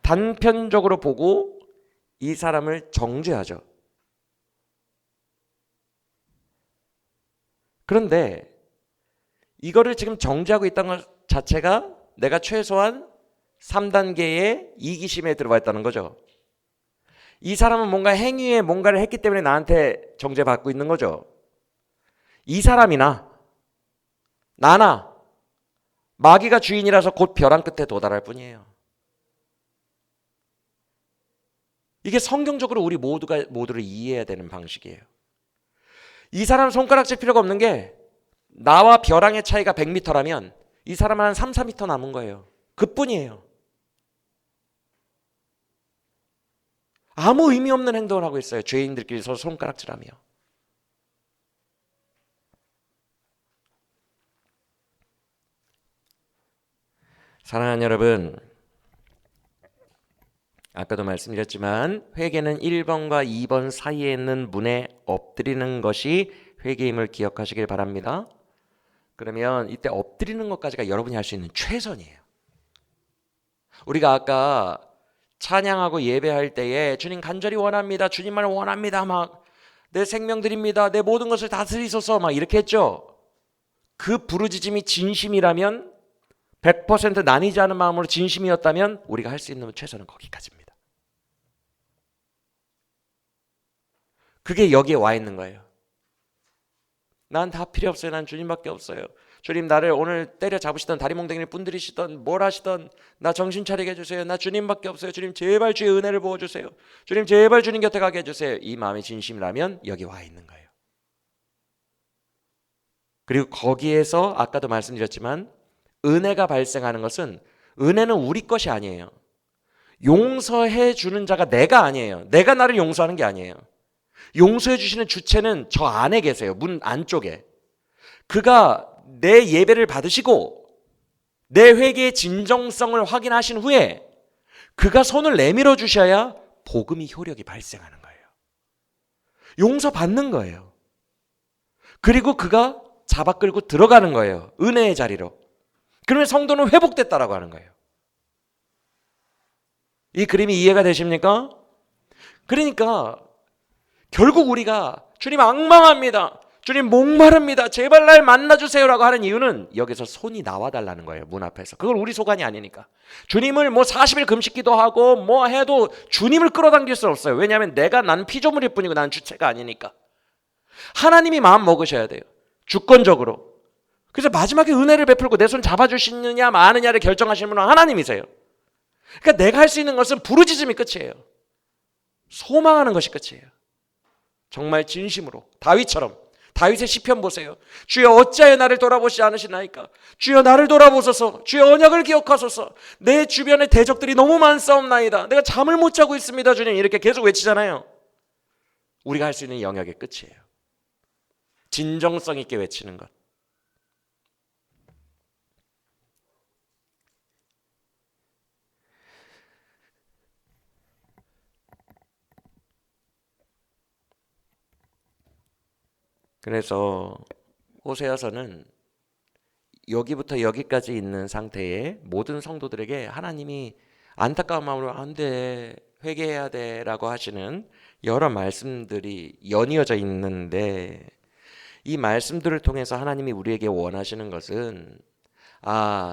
단편적으로 보고 이 사람을 정죄하죠. 그런데 이거를 지금 정죄하고 있다는 것 자체가 내가 최소한 3단계의 이기심에 들어가 있다는 거죠. 이 사람은 뭔가 행위에 뭔가를 했기 때문에 나한테 정죄받고 있는 거죠. 이 사람이나 나나 마귀가 주인이라서 곧 벼랑 끝에 도달할 뿐이에요. 이게 성경적으로 우리 모두를 이해해야 되는 방식이에요. 이 사람 손가락 질 필요가 없는 게, 나와 벼랑의 차이가 100m라면 이 사람은 한 3, 4m 남은 거예요. 그뿐이에요. 아무 의미 없는 행동을 하고 있어요. 죄인들끼리 서로 손가락질하며. 사랑하는 여러분, 아까도 말씀드렸지만 회개는 1번과 2번 사이에 있는 문에 엎드리는 것이 회개임을 기억하시길 바랍니다. 그러면 이때 엎드리는 것까지가 여러분이 할 수 있는 최선이에요. 우리가 아까 찬양하고 예배할 때에 주님 간절히 원합니다. 주님만을 원합니다. 막 내 생명 드립니다. 내 모든 것을 다스리소서 막 이렇게 했죠. 그 부르짖음이 진심이라면 100% 나뉘지 않은 마음으로 진심이었다면 우리가 할 수 있는 최선은 거기까지입니다. 그게 여기에 와 있는 거예요. 난 다 필요 없어요. 난 주님밖에 없어요. 주님 나를 오늘 때려잡으시던 다리몽댕이를 분들이시던 뭘 하시던 나 정신 차리게 해주세요. 나 주님밖에 없어요. 주님 제발 주의 은혜를 부어주세요. 주님 제발 주님 곁에 가게 해주세요. 이 마음이 진심이라면 여기 와 있는 거예요. 그리고 거기에서 아까도 말씀드렸지만 은혜가 발생하는 것은 은혜는 우리 것이 아니에요. 용서해 주는 자가 내가 아니에요. 내가 나를 용서하는 게 아니에요. 용서해 주시는 주체는 저 안에 계세요. 문 안쪽에. 그가 내 예배를 받으시고 내 회개의 진정성을 확인하신 후에 그가 손을 내밀어 주셔야 복음이 효력이 발생하는 거예요. 용서받는 거예요. 그리고 그가 잡아 끌고 들어가는 거예요. 은혜의 자리로. 그러면 성도는 회복됐다라고 하는 거예요. 이 그림이 이해가 되십니까? 그러니까 결국 우리가 주님 악망합니다. 주님 목마릅니다. 제발 날 만나주세요라고 하는 이유는 여기서 손이 나와달라는 거예요. 문 앞에서. 그걸 우리 소관이 아니니까. 주님을 뭐 40일 금식기도 하고 뭐 해도 주님을 끌어당길 수 없어요. 왜냐하면 내가 난 피조물일 뿐이고 난 주체가 아니니까. 하나님이 마음 먹으셔야 돼요. 주권적으로. 그래서 마지막에 은혜를 베풀고 내 손 잡아주시느냐 마느냐를 결정하시는 분은 하나님이세요. 그러니까 내가 할 수 있는 것은 부르짖음이 끝이에요. 소망하는 것이 끝이에요. 정말 진심으로 다윗처럼. 다윗의 시편 보세요. 주여 어찌하여 나를 돌아보시지 않으시나이까. 주여 나를 돌아보소서. 주여 언약을 기억하소서. 내 주변에 대적들이 너무 많사옵나이다. 내가 잠을 못 자고 있습니다. 주님 이렇게 계속 외치잖아요. 우리가 할 수 있는 영역의 끝이에요. 진정성 있게 외치는 것. 그래서 호세아서는 여기부터 여기까지 있는 상태의 모든 성도들에게 하나님이 안타까운 마음으로 안 돼, 회개해야 돼 라고 하시는 여러 말씀들이 연이어져 있는데 이 말씀들을 통해서 하나님이 우리에게 원하시는 것은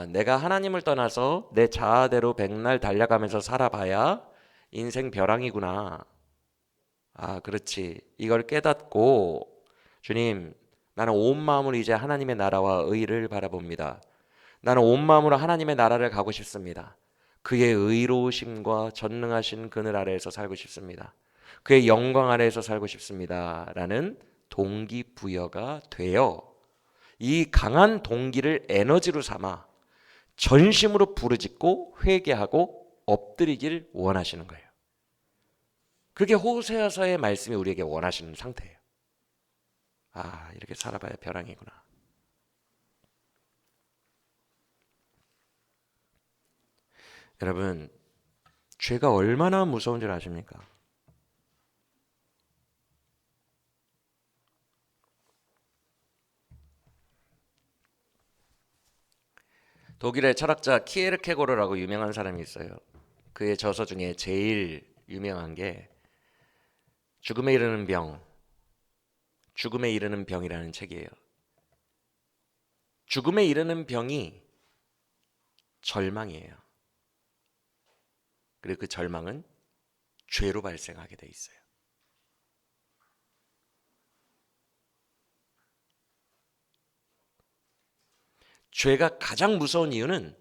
내가 하나님을 떠나서 내 자아대로 백날 달려가면서 살아봐야 인생 벼랑이구나. 그렇지. 이걸 깨닫고 주님, 나는 온 마음으로 이제 하나님의 나라와 의를 바라봅니다. 나는 온 마음으로 하나님의 나라를 가고 싶습니다. 그의 의로우심과 전능하신 그늘 아래에서 살고 싶습니다. 그의 영광 아래에서 살고 싶습니다. 라는 동기부여가 되어 이 강한 동기를 에너지로 삼아 전심으로 부르짖고 회개하고 엎드리길 원하시는 거예요. 그게 호세아서의 말씀이 우리에게 원하시는 상태예요. 이렇게 살아봐야 벼랑이구나. 여러분, 죄가 얼마나 무서운 줄 아십니까? 독일의 철학자 키에르케고르라고 유명한 사람이 있어요. 그의 저서 중에 제일 유명한 게 죽음에 이르는 병, 죽음에 이르는 병이라는 책이에요. 죽음에 이르는 병이 절망이에요. 그리고 그 절망은 죄로 발생하게 돼 있어요. 죄가 가장 무서운 이유는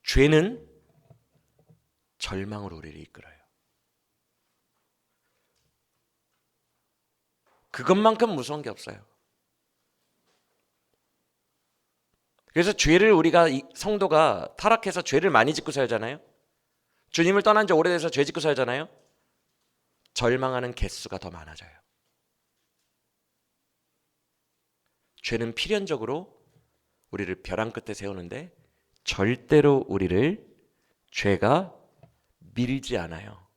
죄는 절망으로 우리를 이끌어요. 그것만큼 무서운 게 없어요. 그래서 죄를 우리가 성도가 타락해서 죄를 많이 짓고 살잖아요. 주님을 떠난 지 오래돼서 죄 짓고 살잖아요. 절망하는 개수가 더 많아져요. 죄는 필연적으로 우리를 벼랑 끝에 세우는데 절대로 우리를 죄가 밀지 않아요.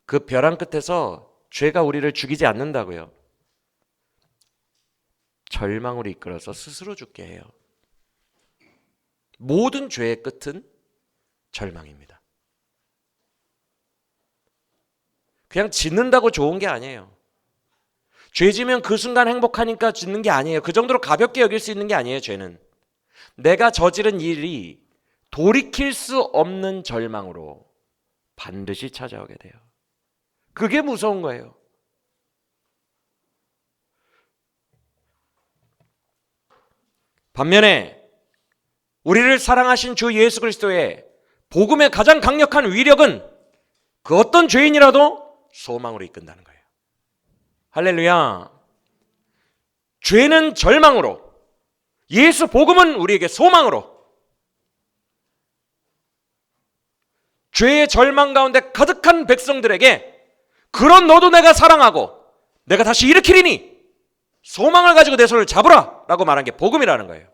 그 벼랑 끝에서 죄가 우리를 죽이지 않는다고요. 절망으로 이끌어서 스스로 죽게 해요. 모든 죄의 끝은 절망입니다. 그냥 짓는다고 좋은 게 아니에요. 죄 지면 그 순간 행복하니까 짓는 게 아니에요. 그 정도로 가볍게 여길 수 있는 게 아니에요. 죄는 내가 저지른 일이 돌이킬 수 없는 절망으로 반드시 찾아오게 돼요. 그게 무서운 거예요. 반면에 우리를 사랑하신 주 예수 그리스도의 복음의 가장 강력한 위력은 그 어떤 죄인이라도 소망으로 이끈다는 거예요. 할렐루야. 죄는 절망으로, 예수 복음은 우리에게 소망으로. 죄의 절망 가운데 가득한 백성들에게 그런 너도 내가 사랑하고 내가 다시 일으키리니 소망을 가지고 내 손을 잡으라 라고 말한 게 복음이라는 거예요.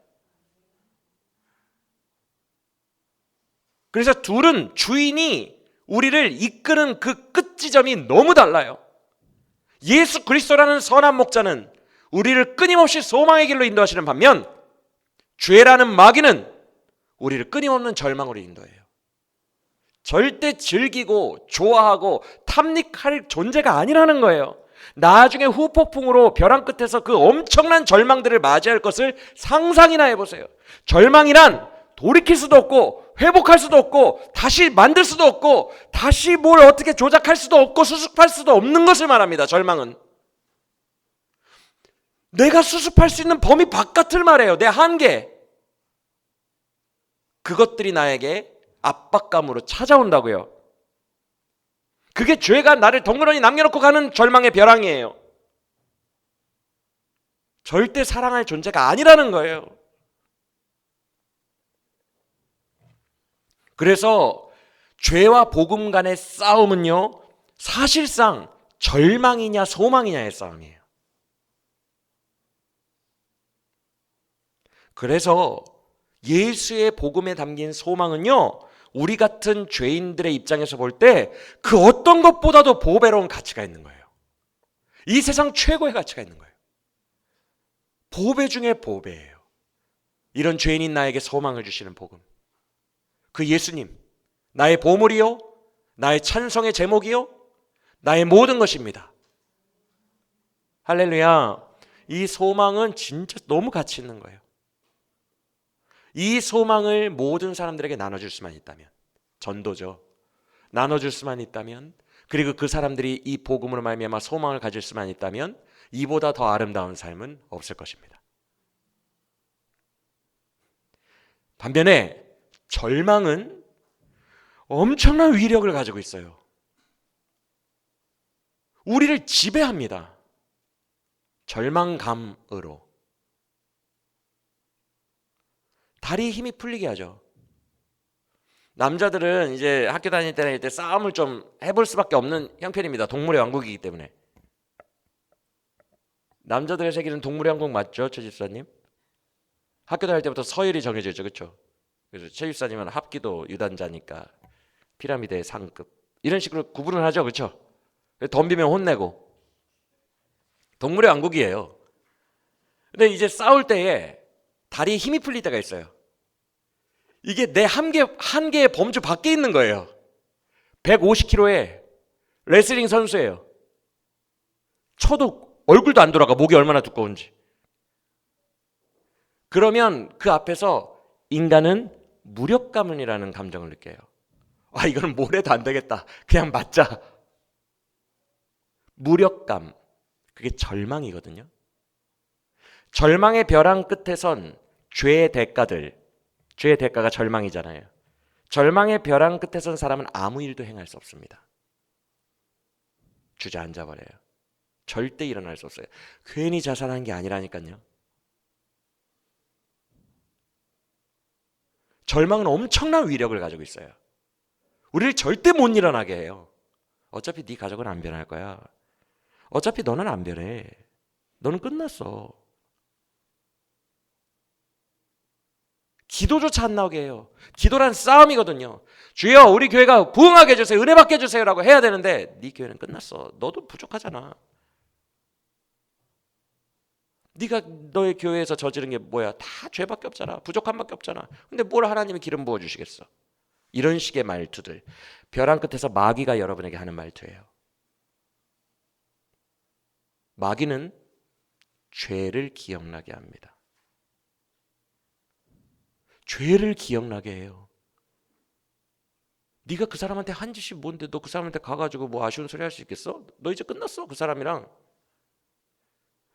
그래서 둘은 주인이 우리를 이끄는 그 끝지점이 너무 달라요. 예수 그리스도라는 선한 목자는 우리를 끊임없이 소망의 길로 인도하시는 반면 죄라는 마귀는 우리를 끊임없는 절망으로 인도해요. 절대 즐기고 좋아하고 탐닉할 존재가 아니라는 거예요. 나중에 후폭풍으로 벼랑 끝에서 그 엄청난 절망들을 맞이할 것을 상상이나 해보세요. 절망이란 돌이킬 수도 없고 회복할 수도 없고 다시 만들 수도 없고 다시 뭘 어떻게 조작할 수도 없고 수습할 수도 없는 것을 말합니다. 절망은 내가 수습할 수 있는 범위 바깥을 말해요. 내 한계. 그것들이 나에게 압박감으로 찾아온다고요. 그게 죄가 나를 덩그러니 남겨놓고 가는 절망의 벼랑이에요. 절대 사랑할 존재가 아니라는 거예요. 그래서 죄와 복음 간의 싸움은요, 사실상 절망이냐 소망이냐의 싸움이에요. 그래서 예수의 복음에 담긴 소망은요, 우리 같은 죄인들의 입장에서 볼 때 그 어떤 것보다도 보배로운 가치가 있는 거예요. 이 세상 최고의 가치가 있는 거예요. 보배 중에 보배예요. 이런 죄인인 나에게 소망을 주시는 복음. 그 예수님, 나의 보물이요, 나의 찬송의 제목이요, 나의 모든 것입니다. 할렐루야. 이 소망은 진짜 너무 가치 있는 거예요. 이 소망을 모든 사람들에게 나눠줄 수만 있다면, 전도죠. 나눠줄 수만 있다면, 그리고 그 사람들이 이 복음으로 말미암아 소망을 가질 수만 있다면 이보다 더 아름다운 삶은 없을 것입니다. 반면에 절망은 엄청난 위력을 가지고 있어요. 우리를 지배합니다. 절망감으로. 다리에 힘이 풀리게 하죠. 남자들은 이제 학교 다닐 때나 이때 싸움을 좀 해볼 수밖에 없는 형편입니다. 동물의 왕국이기 때문에. 남자들의 세계는 동물의 왕국 맞죠, 최 집사님? 학교 다닐 때부터 서열이 정해져 있죠, 그렇죠? 그래서 최 집사님은 합기도 유단자니까 피라미드의 상급 이런 식으로 구분을 하죠, 그렇죠? 덤비면 혼내고 동물의 왕국이에요. 근데 이제 싸울 때에 다리에 힘이 풀릴 때가 있어요. 이게 내 한계의 범주 밖에 있는 거예요. 150kg의 레슬링 선수예요. 쳐도 얼굴도 안 돌아가. 목이 얼마나 두꺼운지. 그러면 그 앞에서 인간은 무력감이라는 감정을 느껴요. 아, 이거는 뭘 해도 안 되겠다. 그냥 맞자. 무력감. 그게 절망이거든요. 절망의 벼랑 끝에선 죄의 대가가 절망이잖아요. 절망의 벼랑 끝에선 사람은 아무 일도 행할 수 없습니다. 주저앉아 버려요. 절대 일어날 수 없어요. 괜히 자살한 게 아니라니까요. 절망은 엄청난 위력을 가지고 있어요. 우리를 절대 못 일어나게 해요. 어차피 네 가족은 안 변할 거야. 어차피 너는 안 변해. 너는 끝났어. 기도조차 안 나오게 해요. 기도란 싸움이거든요. 주여 우리 교회가 부흥하게 해주세요. 은혜 받게 해주세요 라고 해야 되는데 네 교회는 끝났어. 너도 부족하잖아. 네가 너의 교회에서 저지른 게 뭐야? 다 죄밖에 없잖아. 부족함밖에 없잖아. 근데 뭘 하나님이 기름 부어주시겠어? 이런 식의 말투들, 벼랑 끝에서 마귀가 여러분에게 하는 말투예요. 마귀는 죄를 기억나게 합니다. 죄를 기억나게 해요. 네가 그 사람한테 한 짓이 뭔데 너 그 사람한테 가가지고 뭐 아쉬운 소리 할 수 있겠어? 너 이제 끝났어 그 사람이랑.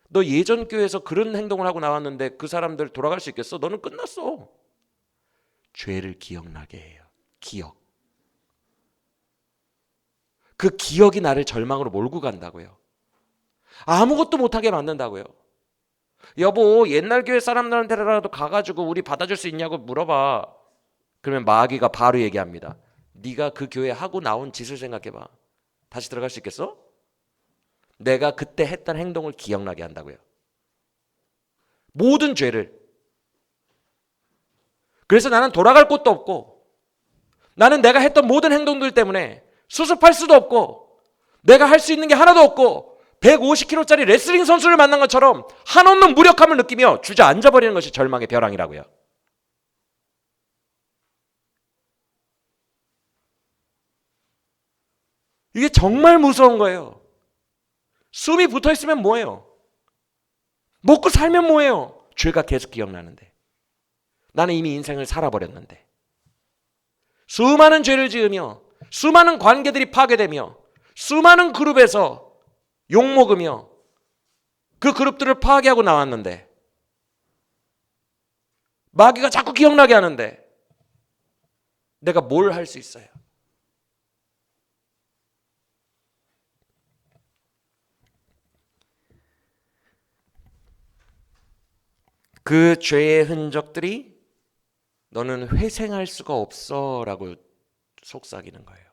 너 예전 교회에서 그런 행동을 하고 나왔는데 그 사람들 돌아갈 수 있겠어? 너는 끝났어. 죄를 기억나게 해요. 기억. 그 기억이 나를 절망으로 몰고 간다고요. 아무것도 못하게 만든다고요. 여보 옛날 교회 사람들한테라도 가가지고 우리 받아줄 수 있냐고 물어봐. 그러면 마귀가 바로 얘기합니다. 네가 그 교회 하고 나온 짓을 생각해봐. 다시 들어갈 수 있겠어? 내가 그때 했던 행동을 기억나게 한다고요. 모든 죄를. 그래서 나는 돌아갈 곳도 없고 나는 내가 했던 모든 행동들 때문에 수습할 수도 없고 내가 할 수 있는 게 하나도 없고 150kg짜리 레슬링 선수를 만난 것처럼 한없는 무력함을 느끼며 주저앉아버리는 것이 절망의 벼랑이라고요. 이게 정말 무서운 거예요. 숨이 붙어있으면 뭐예요? 먹고 살면 뭐예요? 죄가 계속 기억나는데. 나는 이미 인생을 살아버렸는데. 수많은 죄를 지으며 수많은 관계들이 파괴되며 수많은 그룹에서 욕먹으며 그 그룹들을 파괴하고 나왔는데 마귀가 자꾸 기억나게 하는데 내가 뭘 할 수 있어요? 그 죄의 흔적들이 너는 회생할 수가 없어 라고 속삭이는 거예요.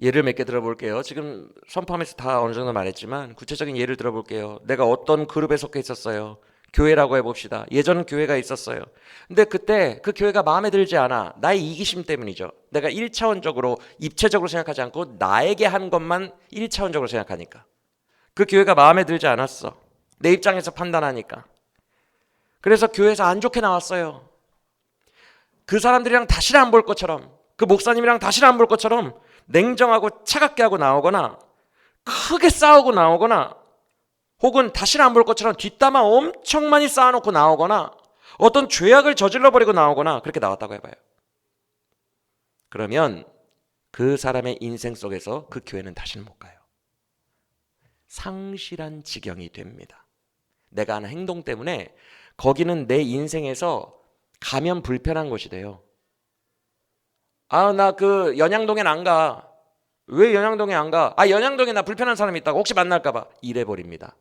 예를 몇 개 들어볼게요. 지금 선포하면서 다 어느 정도 말했지만 구체적인 예를 들어볼게요. 내가 어떤 그룹에 속해 있었어요. 교회라고 해봅시다. 예전 교회가 있었어요. 근데 그때 그 교회가 마음에 들지 않아. 나의 이기심 때문이죠. 내가 1차원적으로 입체적으로 생각하지 않고 나에게 한 것만 1차원적으로 생각하니까. 그 교회가 마음에 들지 않았어. 내 입장에서 판단하니까. 그래서 교회에서 안 좋게 나왔어요. 그 사람들이랑 다시는 안 볼 것처럼, 그 목사님이랑 다시는 안 볼 것처럼 냉정하고 차갑게 하고 나오거나 크게 싸우고 나오거나 혹은 다시는 안 볼 것처럼 뒷담화 엄청 많이 쌓아놓고 나오거나 어떤 죄악을 저질러버리고 나오거나 그렇게 나왔다고 해봐요. 그러면 그 사람의 인생 속에서 그 교회는 다시는 못 가요. 상실한 지경이 됩니다. 내가 하는 행동 때문에 거기는 내 인생에서 가면 불편한 곳이 돼요. 아, 나 그 연양동엔 안 가. 왜 연양동에 안 가? 아, 연양동에 나 불편한 사람이 있다고 혹시 만날까 봐. 이래버립니다.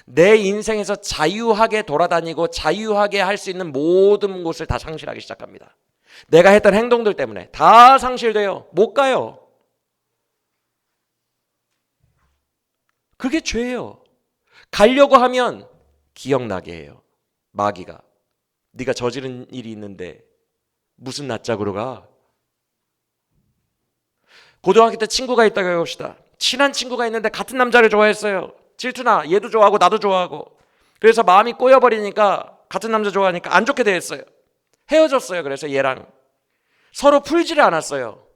내 인생에서 자유하게 돌아다니고 자유하게 할 수 있는 모든 곳을 다 상실하기 시작합니다. 내가 했던 행동들 때문에 다 상실돼요. 못 가요. 그게 죄예요. 가려고 하면 기억나게 해요. 마귀가. 네가 저지른 일이 있는데 무슨 낯짝으로 가? 고등학교 때 친구가 있다고 해봅시다. 친한 친구가 있는데 같은 남자를 좋아했어요. 질투나 얘도 좋아하고 나도 좋아하고. 그래서 마음이 꼬여버리니까 같은 남자 좋아하니까 안 좋게 됐어요. 헤어졌어요. 그래서 얘랑 서로 풀지를 않았어요.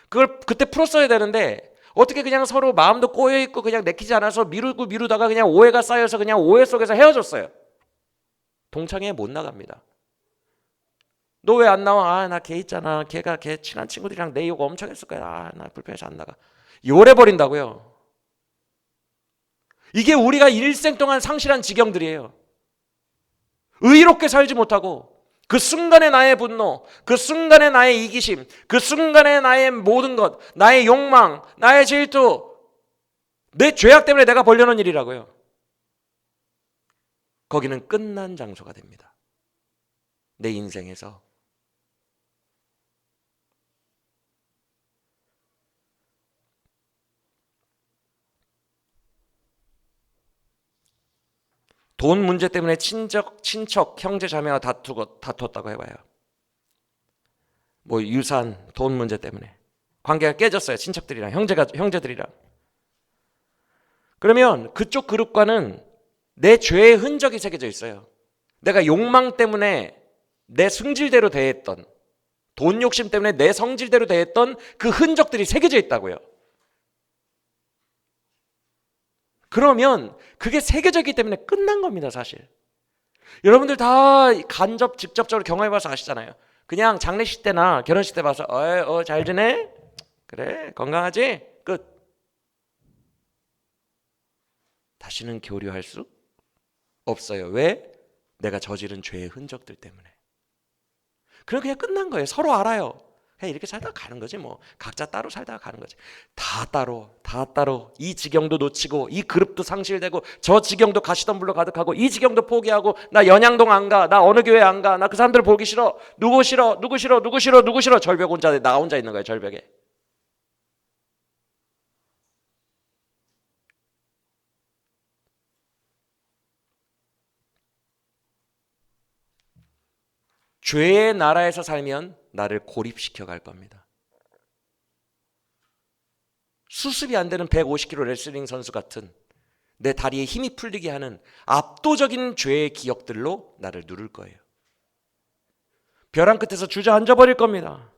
그걸 그때 풀었어야 되는데 어떻게 그냥 서로 마음도 꼬여있고 그냥 내키지 않아서 미루고 미루다가 그냥 오해가 쌓여서 그냥 오해 속에서 헤어졌어요. 동창회 못 나갑니다. 너 왜 안 나와? 아, 나 걔 있잖아. 걔가 걔 친한 친구들이랑 내 욕 엄청 했을 거야. 아, 나 불편해서 안 나가. 요래버린다고요. 이게 우리가 일생 동안 상실한 지경들이에요. 의롭게 살지 못하고 그 순간의 나의 분노, 그 순간의 나의 이기심, 그 순간의 나의 모든 것, 나의 욕망, 나의 질투, 내 죄악 때문에 내가 벌려놓은 일이라고요. 거기는 끝난 장소가 됩니다. 내 인생에서. 돈 문제 때문에 친척, 형제 자매와 다투었다고 해봐요. 뭐 유산, 돈 문제 때문에. 관계가 깨졌어요. 친척들이랑 형제들이랑. 그러면 그쪽 그룹과는 내 죄의 흔적이 새겨져 있어요. 내가 욕망 때문에 내 승질대로 대했던, 돈 욕심 때문에 내 성질대로 대했던 그 흔적들이 새겨져 있다고요. 그러면 그게 새겨져 있기 때문에 끝난 겁니다, 사실. 여러분들 다 간접, 직접적으로 경험해봐서 아시잖아요. 그냥 장례식 때나 결혼식 때 봐서 잘 지내? 그래, 건강하지? 끝. 다시는 교류할 수 없어요. 왜? 내가 저지른 죄의 흔적들 때문에. 그럼 그냥 끝난 거예요. 서로 알아요. 그냥 이렇게 살다가 가는 거지 뭐. 각자 따로 살다가 가는 거지. 다 따로. 이 지경도 놓치고 이 그룹도 상실되고 저 지경도 가시덤불로 가득하고 이 지경도 포기하고 나 연양동 안 가. 나 어느 교회 안 가. 나 그 사람들 보기 싫어. 누구 싫어. 절벽 혼자 나 혼자 있는 거예요. 절벽에. 죄의 나라에서 살면 나를 고립시켜 갈 겁니다. 수습이 안 되는 150kg 레슬링 선수 같은 내 다리에 힘이 풀리게 하는 압도적인 죄의 기억들로 나를 누를 거예요. 벼랑 끝에서 주저앉아 버릴 겁니다.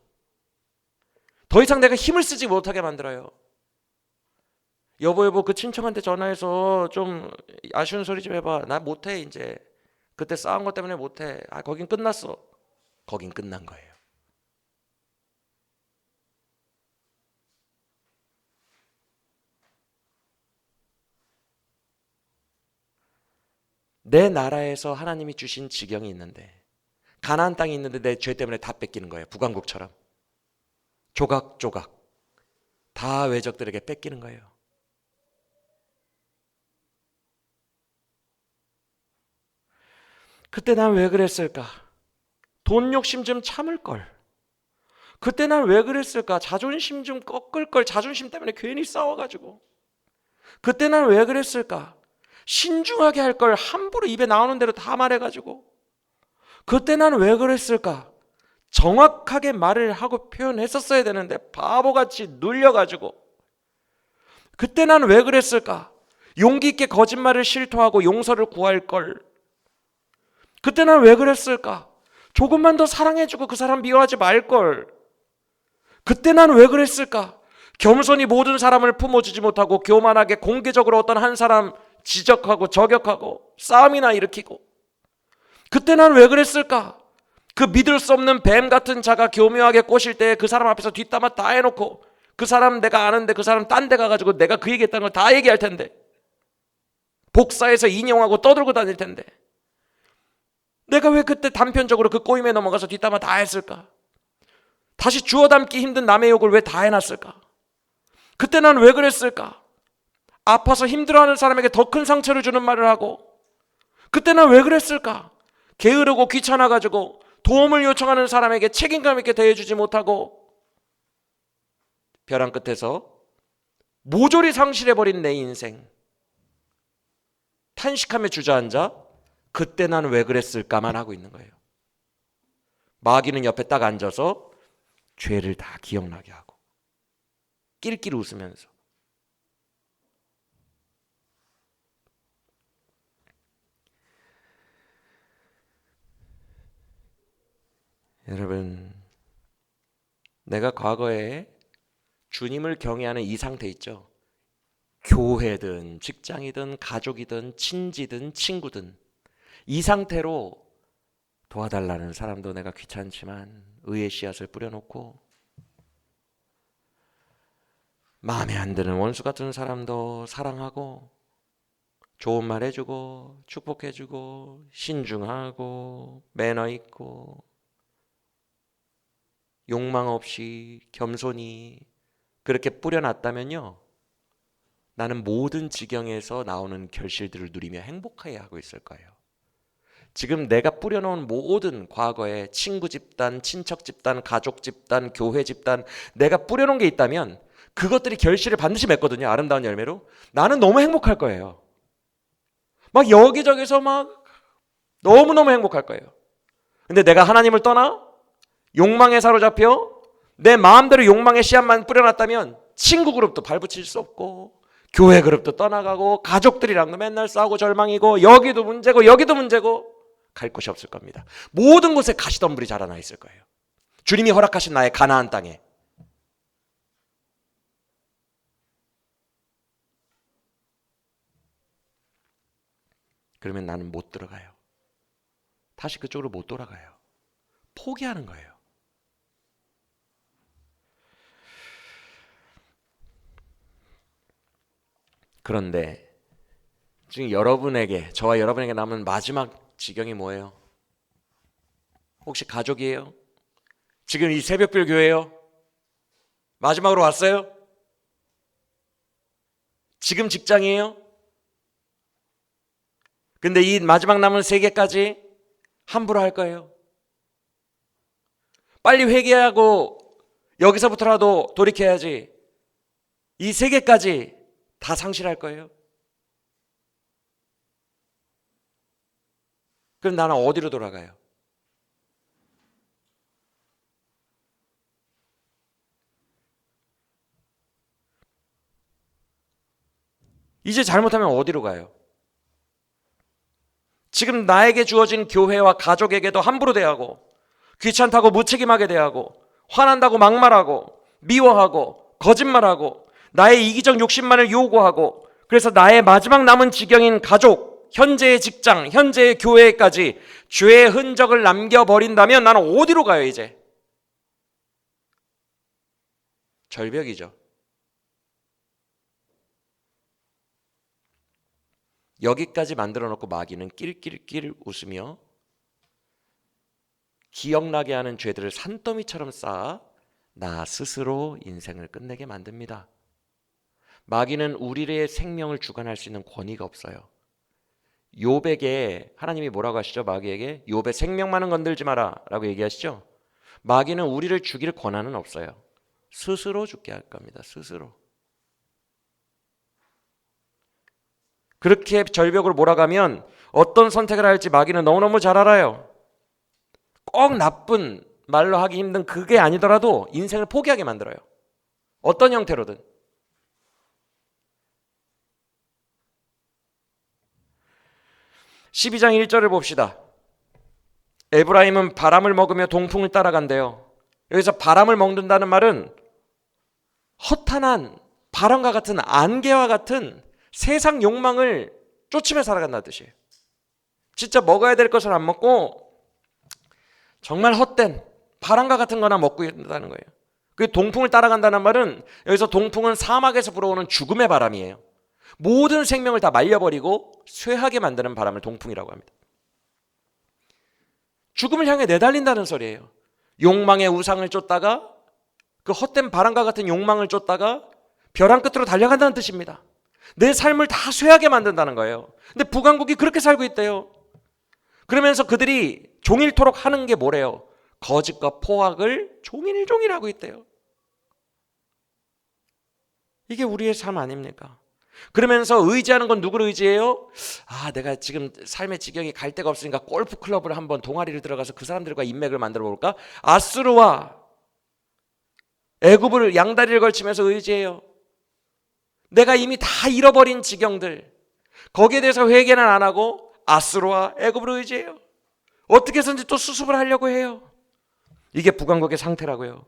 더 이상 내가 힘을 쓰지 못하게 만들어요. 여보 그 친척한테 전화해서 좀 아쉬운 소리 좀 해봐. 나 못해 이제. 그때 싸운 것 때문에 못해. 거긴 끝났어. 거긴 끝난 거예요. 내 나라에서 하나님이 주신 지경이 있는데, 가나안 땅이 있는데 내 죄 때문에 다 뺏기는 거예요. 북왕국처럼 조각조각 다 외적들에게 뺏기는 거예요. 그때 난 왜 그랬을까? 돈 욕심 좀 참을 걸. 그때 난 왜 그랬을까? 자존심 좀 꺾을 걸. 자존심 때문에 괜히 싸워가지고. 그때 난 왜 그랬을까? 신중하게 할 걸 함부로 입에 나오는 대로 다 말해가지고. 그때 난 왜 그랬을까? 정확하게 말을 하고 표현했었어야 되는데 바보같이 눌려가지고. 그때 난 왜 그랬을까? 용기 있게 거짓말을 실토하고 용서를 구할 걸. 그때 난 왜 그랬을까? 조금만 더 사랑해주고 그 사람 미워하지 말걸. 그때 난 왜 그랬을까? 겸손히 모든 사람을 품어주지 못하고 교만하게 공개적으로 어떤 한 사람 지적하고 저격하고 싸움이나 일으키고. 그때 난 왜 그랬을까? 그 믿을 수 없는 뱀 같은 자가 교묘하게 꼬실 때 그 사람 앞에서 뒷담화 다 해놓고 그 사람 내가 아는데 그 사람 딴 데 가가지고 내가 그 얘기했다는 걸 다 얘기할 텐데, 복사해서 인용하고 떠들고 다닐 텐데, 내가 왜 그때 단편적으로 그 꼬임에 넘어가서 뒷담화 다 했을까? 다시 주워 담기 힘든 남의 욕을 왜 다 해놨을까? 그때 난 왜 그랬을까? 아파서 힘들어하는 사람에게 더 큰 상처를 주는 말을 하고. 그때 난 왜 그랬을까? 게으르고 귀찮아가지고 도움을 요청하는 사람에게 책임감 있게 대해주지 못하고 벼랑 끝에서 모조리 상실해버린 내 인생. 탄식하며 주저앉아 그때 난 왜 그랬을까만 하고 있는 거예요. 마귀는 옆에 딱 앉아서 죄를 다 기억나게 하고 낄낄 웃으면서. 여러분, 내가 과거에 주님을 경외하는 이 상태 있죠? 교회든 직장이든 가족이든 친지든 친구든 이 상태로 도와달라는 사람도 내가 귀찮지만 의의 씨앗을 뿌려놓고, 마음에 안 드는 원수 같은 사람도 사랑하고 좋은 말 해주고 축복해주고 신중하고 매너 있고 욕망 없이 겸손히 그렇게 뿌려놨다면요, 나는 모든 지경에서 나오는 결실들을 누리며 행복하게 하고 있을 거예요. 지금 내가 뿌려놓은 모든 과거의 친구 집단, 친척 집단, 가족 집단, 교회 집단, 내가 뿌려놓은 게 있다면 그것들이 결실을 반드시 맺거든요. 아름다운 열매로. 나는 너무 행복할 거예요. 막 여기저기서 막 너무너무 행복할 거예요. 근데 내가 하나님을 떠나 욕망에 사로잡혀 내 마음대로 욕망의 씨앗만 뿌려놨다면 친구 그룹도 발붙일 수 없고 교회 그룹도 떠나가고 가족들이랑도 맨날 싸우고 절망이고 여기도 문제고 여기도 문제고 갈 곳이 없을 겁니다. 모든 곳에 가시덤불이 자라나 있을 거예요. 주님이 허락하신 나의 가나안 땅에. 그러면 나는 못 들어가요. 다시 그쪽으로 못 돌아가요. 포기하는 거예요. 그런데 지금 저와 여러분에게 남은 마지막 지경이 뭐예요? 혹시 가족이에요? 지금 이 새벽별 교회요? 마지막으로 왔어요? 지금 직장이에요? 근데 이 마지막 남은 3개까지 함부로 할 거예요? 빨리 회개하고 여기서부터라도 돌이켜야지. 이 3개까지 다 상실할 거예요? 그럼 나는 어디로 돌아가요? 이제 잘못하면 어디로 가요? 지금 나에게 주어진 교회와 가족에게도 함부로 대하고 귀찮다고 무책임하게 대하고 화난다고 막말하고 미워하고 거짓말하고 나의 이기적 욕심만을 요구하고 그래서 나의 마지막 남은 지경인 가족, 현재의 직장, 현재의 교회까지 죄의 흔적을 남겨버린다면 나는 어디로 가요 이제? 절벽이죠. 여기까지 만들어 놓고 마귀는 낄낄낄 웃으며 기억나게 하는 죄들을 산더미처럼 쌓아 나 스스로 인생을 끝내게 만듭니다. 마귀는 우리의 생명을 주관할 수 있는 권위가 없어요. 욥에게 하나님이 뭐라고 하시죠? 마귀에게 욥의 생명만은 건들지 마라 라고 얘기하시죠? 마귀는 우리를 죽일 권한은 없어요. 스스로 죽게 할 겁니다. 스스로. 그렇게 절벽으로 몰아가면 어떤 선택을 할지 마귀는 너무너무 잘 알아요. 꼭 나쁜 말로 하기 힘든 그게 아니더라도 인생을 포기하게 만들어요. 어떤 형태로든. 12장 1절을 봅시다. 에브라임은 바람을 먹으며 동풍을 따라간대요. 여기서 바람을 먹는다는 말은 허탄한 바람과 같은 안개와 같은 세상 욕망을 쫓으며 살아간다는 뜻이에요. 진짜 먹어야 될 것을 안 먹고 정말 헛된 바람과 같은 거나 먹고 있다는 거예요. 그 동풍을 따라간다는 말은 여기서 동풍은 사막에서 불어오는 죽음의 바람이에요. 모든 생명을 다 말려버리고 쇠하게 만드는 바람을 동풍이라고 합니다. 죽음을 향해 내달린다는 소리예요. 욕망의 우상을 쫓다가 그 헛된 바람과 같은 욕망을 쫓다가 벼랑 끝으로 달려간다는 뜻입니다. 내 삶을 다 쇠하게 만든다는 거예요. 근데 북왕국이 그렇게 살고 있대요. 그러면서 그들이 종일토록 하는 게 뭐래요? 거짓과 포악을 종일 하고 있대요. 이게 우리의 삶 아닙니까? 그러면서 의지하는 건 누구를 의지해요? 내가 지금 삶의 지경이 갈 데가 없으니까 골프클럽을 한번 동아리를 들어가서 그 사람들과 인맥을 만들어 볼까? 아수르와 애굽을 양다리를 걸치면서 의지해요. 내가 이미 다 잃어버린 지경들, 거기에 대해서 회개는 안 하고 아수르와 애굽을 의지해요. 어떻게 해서든지 또 수습을 하려고 해요. 이게 북왕국의 상태라고요.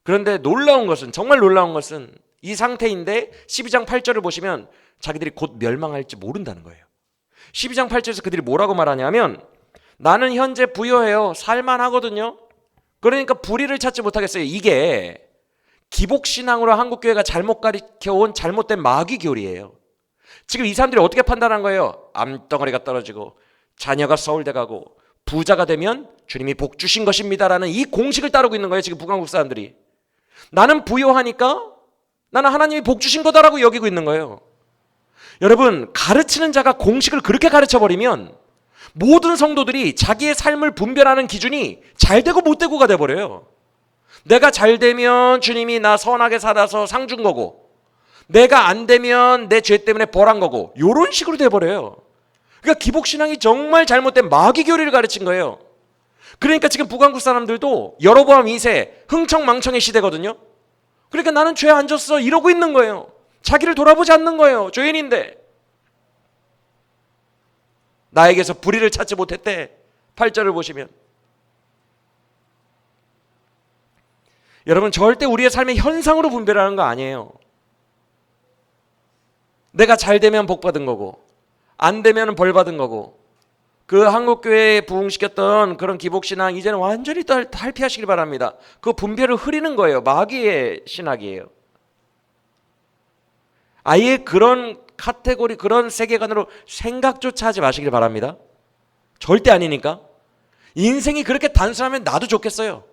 그런데 정말 놀라운 것은 이 상태인데 12장 8절을 보시면 자기들이 곧 멸망할지 모른다는 거예요. 12장 8절에서 그들이 뭐라고 말하냐면 나는 현재 부여해요. 살만하거든요. 그러니까 불의를 찾지 못하겠어요. 이게 기복신앙으로 한국교회가 잘못 가르쳐온 잘못된 마귀교리예요. 지금 이 사람들이 어떻게 판단한 거예요? 암덩어리가 떨어지고 자녀가 서울대 가고 부자가 되면 주님이 복 주신 것입니다라는 이 공식을 따르고 있는 거예요. 지금 북한국 사람들이. 나는 부요하니까 나는 하나님이 복 주신 거다라고 여기고 있는 거예요. 여러분, 가르치는 자가 공식을 그렇게 가르쳐버리면 모든 성도들이 자기의 삶을 분별하는 기준이 잘 되고 못 되고가 돼버려요. 내가 잘 되면 주님이 나 선하게 살아서 상 준 거고 내가 안 되면 내 죄 때문에 벌한 거고 이런 식으로 돼버려요. 그러니까 기복신앙이 정말 잘못된 마귀교리를 가르친 거예요. 그러니까 지금 북한국 사람들도 여로보암 2세 흥청망청의 시대거든요. 그러니까 나는 죄 안 졌어 이러고 있는 거예요. 자기를 돌아보지 않는 거예요. 죄인인데 나에게서 불의를 찾지 못했대. 8절을 보시면 여러분 절대 우리의 삶의 현상으로 분별하는 거 아니에요. 내가 잘 되면 복 받은 거고 안 되면 벌 받은 거고 그 한국교회에 부흥시켰던 그런 기복신앙 이제는 완전히 탈피하시길 바랍니다. 그 분별을 흐리는 거예요. 마귀의 신학이에요. 아예 그런 카테고리 그런 세계관으로 생각조차 하지 마시길 바랍니다. 절대 아니니까. 인생이 그렇게 단순하면 나도 좋겠어요.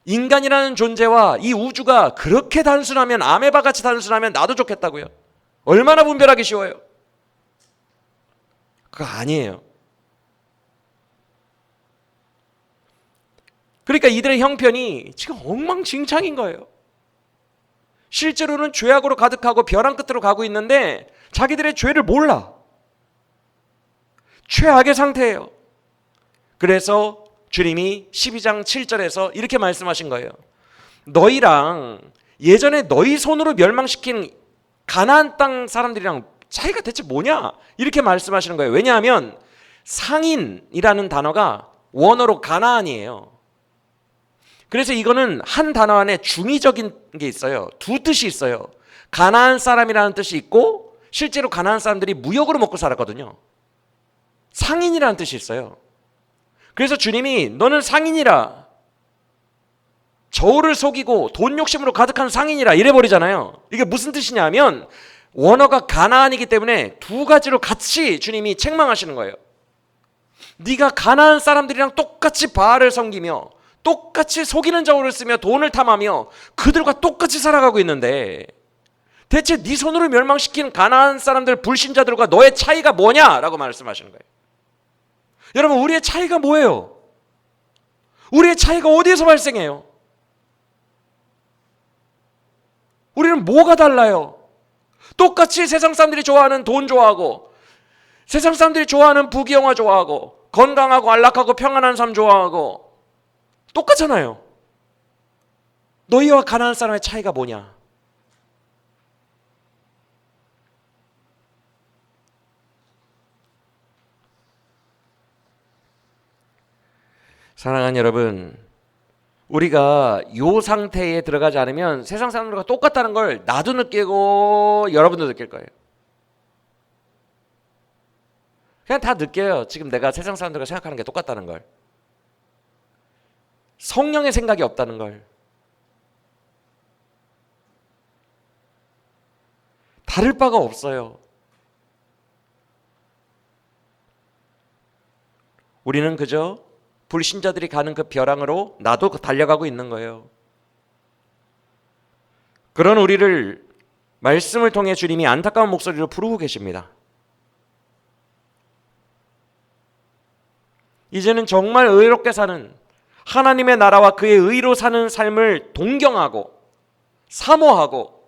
인간이라는 존재와 이 우주가 그렇게 단순하면 아메바같이 단순하면 나도 좋겠다고요. 얼마나 분별하기 쉬워요. 그거 아니에요. 그러니까 이들의 형편이 지금 엉망진창인 거예요. 실제로는 죄악으로 가득하고 벼랑 끝으로 가고 있는데 자기들의 죄를 몰라. 최악의 상태예요. 그래서 주님이 12장 7절에서 이렇게 말씀하신 거예요. 너희랑 예전에 너희 손으로 멸망시킨 가나안 땅 사람들이랑 차이가 대체 뭐냐? 이렇게 말씀하시는 거예요. 왜냐하면 상인이라는 단어가 원어로 가나안이에요. 그래서 이거는 한 단어 안에 중의적인 게 있어요. 두 뜻이 있어요. 가나안 사람이라는 뜻이 있고 실제로 가나안 사람들이 무역으로 먹고 살았거든요. 상인이라는 뜻이 있어요. 그래서 주님이 너는 상인이라, 저울을 속이고 돈 욕심으로 가득한 상인이라 이래버리잖아요. 이게 무슨 뜻이냐면 원어가 가나안이기 때문에 두 가지로 같이 주님이 책망하시는 거예요. 네가 가나안 사람들이랑 똑같이 바알을 섬기며 똑같이 속이는 저울을 쓰며 돈을 탐하며 그들과 똑같이 살아가고 있는데 대체 네 손으로 멸망시킨 가나안 사람들 불신자들과 너의 차이가 뭐냐라고 말씀하시는 거예요. 여러분 우리의 차이가 뭐예요? 우리의 차이가 어디에서 발생해요? 우리는 뭐가 달라요? 똑같이 세상 사람들이 좋아하는 돈 좋아하고 세상 사람들이 좋아하는 부귀영화 좋아하고 건강하고 안락하고 평안한 삶 좋아하고 똑같잖아요. 너희와 가나안 사람의 차이가 뭐냐? 사랑하는 여러분, 우리가 이 상태에 들어가지 않으면 세상 사람들과 똑같다는 걸 나도 느끼고 여러분도 느낄 거예요. 그냥 다 느껴요. 지금 내가 세상 사람들과 생각하는 게 똑같다는 걸. 성령의 생각이 없다는 걸. 다를 바가 없어요. 우리는 그저 불신자들이 가는 그 벼랑으로 나도 달려가고 있는 거예요. 그런 우리를 말씀을 통해 주님이 안타까운 목소리로 부르고 계십니다. 이제는 정말 의롭게 사는 하나님의 나라와 그의 의로 사는 삶을 동경하고 사모하고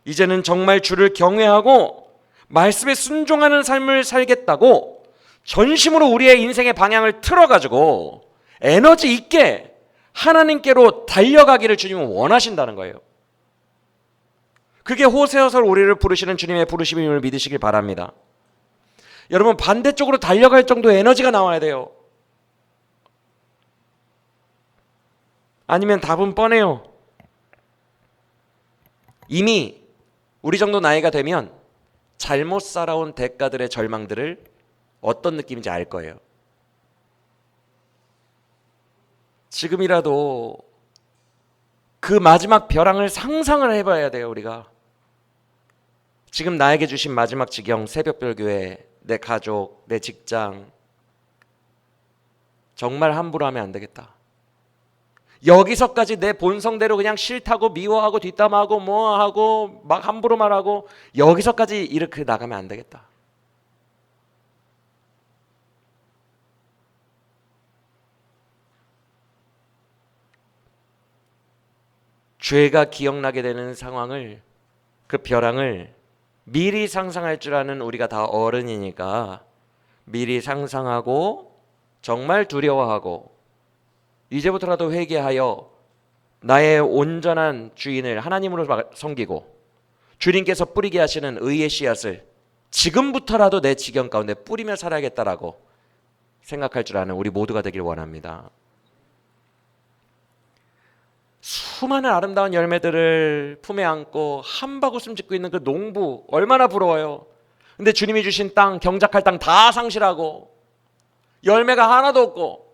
이제는 정말 주를 경외하고 말씀에 순종하는 삶을 살겠다고 전심으로 우리의 인생의 방향을 틀어가지고 에너지 있게 하나님께로 달려가기를 주님은 원하신다는 거예요. 그게 호세아서로 우리를 부르시는 주님의 부르심임을 믿으시길 바랍니다. 여러분 반대쪽으로 달려갈 정도의 에너지가 나와야 돼요. 아니면 답은 뻔해요. 이미 우리 정도 나이가 되면 잘못 살아온 대가들의 절망들을 어떤 느낌인지 알 거예요. 지금이라도 그 마지막 벼랑을 상상을 해봐야 돼요. 우리가 지금 나에게 주신 마지막 지경, 새벽별교회, 내 가족, 내 직장 정말 함부로 하면 안 되겠다. 여기서까지 내 본성대로 그냥 싫다고 미워하고 뒷담화하고 뭐하고 막 함부로 말하고 여기서까지 이렇게 나가면 안 되겠다. 죄가 기억나게 되는 상황을, 그 벼랑을 미리 상상할 줄 아는 우리가 다 어른이니까 미리 상상하고 정말 두려워하고 이제부터라도 회개하여 나의 온전한 주인을 하나님으로 섬기고 주님께서 뿌리게 하시는 의의 씨앗을 지금부터라도 내 지경 가운데 뿌리며 살아야겠다라고 생각할 줄 아는 우리 모두가 되길 원합니다. 수많은 아름다운 열매들을 품에 안고 한바구음 짓고 있는 그 농부 얼마나 부러워요. 근데 주님이 주신 땅, 경작할 땅 다 상실하고 열매가 하나도 없고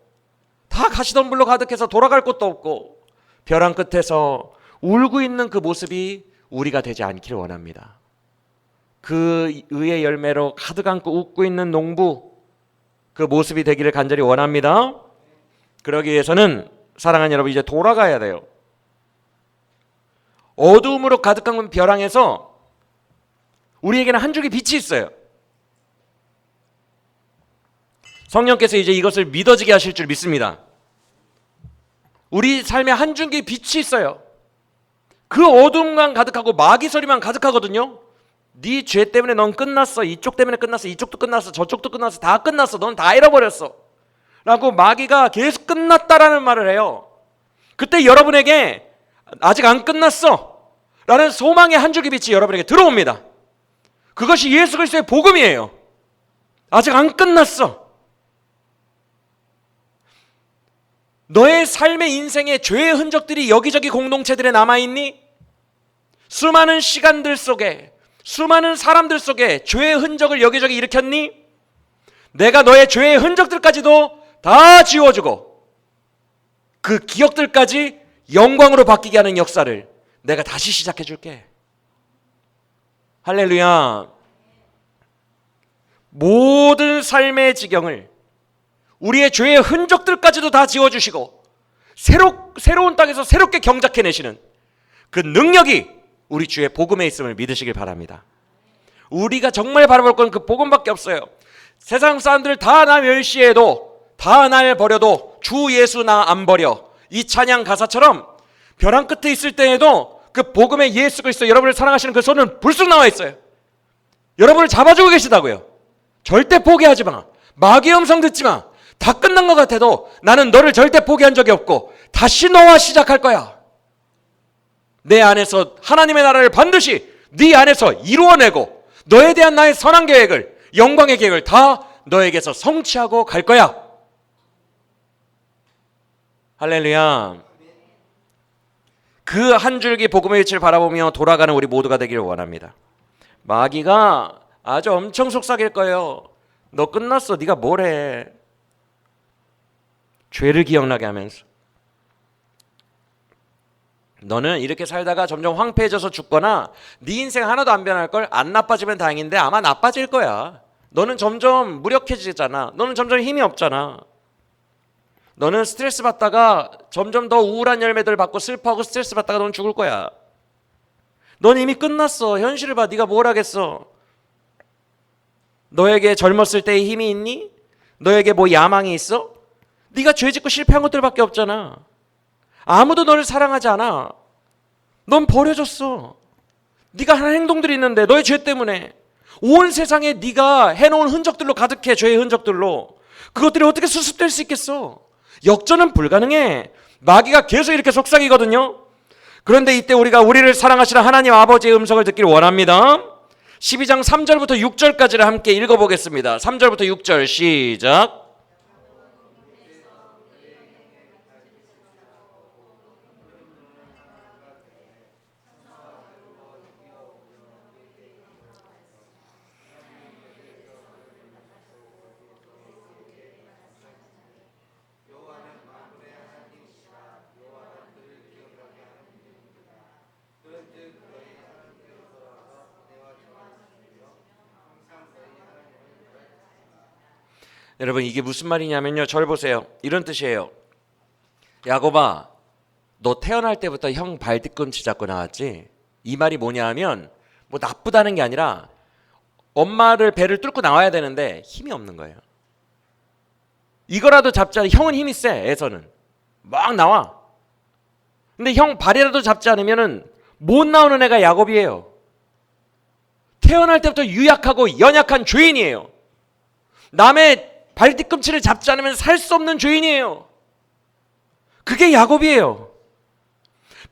다 가시덤불로 가득해서 돌아갈 곳도 없고 벼랑 끝에서 울고 있는 그 모습이 우리가 되지 않기를 원합니다. 그 의의 열매로 가득 안고 웃고 있는 농부, 그 모습이 되기를 간절히 원합니다. 그러기 위해서는 사랑하는 여러분, 이제 돌아가야 돼요. 어두움으로 가득한 벼랑에서 우리에게는 한 줄기 빛이 있어요. 성령께서 이제 이것을 믿어지게 하실 줄 믿습니다. 우리 삶에 한 줄기 빛이 있어요. 그 어둠만 가득하고 마귀 소리만 가득하거든요. 네 죄 때문에 넌 끝났어. 이쪽 때문에 끝났어. 이쪽도 끝났어. 저쪽도 끝났어. 다 끝났어. 넌 다 잃어버렸어. 라고 마귀가 계속 끝났다라는 말을 해요. 그때 여러분에게 아직 안 끝났어 라는 소망의 한 줄기 빛이 여러분에게 들어옵니다. 그것이 예수 그리스도의 복음이에요. 아직 안 끝났어. 너의 삶의 인생에 죄의 흔적들이 여기저기 공동체들에 남아있니? 수많은 시간들 속에, 수많은 사람들 속에 죄의 흔적을 여기저기 일으켰니? 내가 너의 죄의 흔적들까지도 다 지워주고 그 기억들까지 영광으로 바뀌게 하는 역사를 내가 다시 시작해 줄게. 할렐루야. 모든 삶의 지경을, 우리의 죄의 흔적들까지도 다 지워주시고 새로운 땅에서 새롭게 경작해내시는 그 능력이 우리 주의 복음에 있음을 믿으시길 바랍니다. 우리가 정말 바라볼 건 그 복음밖에 없어요. 세상 사람들 다 나 멸시해도, 다 날 버려도 주 예수 나 안 버려, 이 찬양 가사처럼 벼랑 끝에 있을 때에도 그 복음의 예수 그리스도, 여러분을 사랑하시는 그 손은 불쑥 나와 있어요. 여러분을 잡아주고 계시다고요. 절대 포기하지 마. 마귀의 음성 듣지 마. 다 끝난 것 같아도 나는 너를 절대 포기한 적이 없고 다시 너와 시작할 거야. 내 안에서 하나님의 나라를 반드시 네 안에서 이루어내고 너에 대한 나의 선한 계획을, 영광의 계획을 다 너에게서 성취하고 갈 거야. 할렐루야. 그 한 줄기 복음의 빛을 바라보며 돌아가는 우리 모두가 되기를 원합니다. 마귀가 아주 엄청 속삭일 거예요. 너 끝났어. 네가 뭘 해. 죄를 기억나게 하면서 너는 이렇게 살다가 점점 황폐해져서 죽거나 네 인생 하나도 안 변할 걸. 안 나빠지면 다행인데 아마 나빠질 거야. 너는 점점 무력해지잖아. 너는 점점 힘이 없잖아. 너는 스트레스 받다가 점점 더 우울한 열매들 받고 슬퍼하고 스트레스 받다가 넌 죽을 거야. 넌 이미 끝났어. 현실을 봐. 네가 뭘 하겠어. 너에게 젊었을 때의 힘이 있니? 너에게 뭐 야망이 있어? 네가 죄 짓고 실패한 것들밖에 없잖아. 아무도 너를 사랑하지 않아. 넌 버려졌어. 네가 하는 행동들이 있는데 너의 죄 때문에 온 세상에 네가 해놓은 흔적들로 가득해. 죄의 흔적들로. 그것들이 어떻게 수습될 수 있겠어? 역전은 불가능해. 마귀가 계속 이렇게 속삭이거든요. 그런데 이때 우리가 우리를 사랑하시는 하나님 아버지의 음성을 듣기를 원합니다. 12장 3절부터 6절까지를 함께 읽어보겠습니다. 3절부터 6절 시작. 여러분, 이게 무슨 말이냐면요, 절 보세요. 이런 뜻이에요. 야곱아, 너 태어날 때부터 형 발 뒤꿈치 잡고 나왔지? 이 말이 뭐냐 하면 뭐 나쁘다는 게 아니라 엄마를 배를 뚫고 나와야 되는데 힘이 없는 거예요. 이거라도 잡자. 형은 힘이 세. 애서는 막 나와. 근데 형 발이라도 잡지 않으면 못 나오는 애가 야곱이에요. 태어날 때부터 유약하고 연약한 죄인이에요. 남의 발 뒤꿈치를 잡지 않으면 살 수 없는 죄인이에요. 그게 야곱이에요.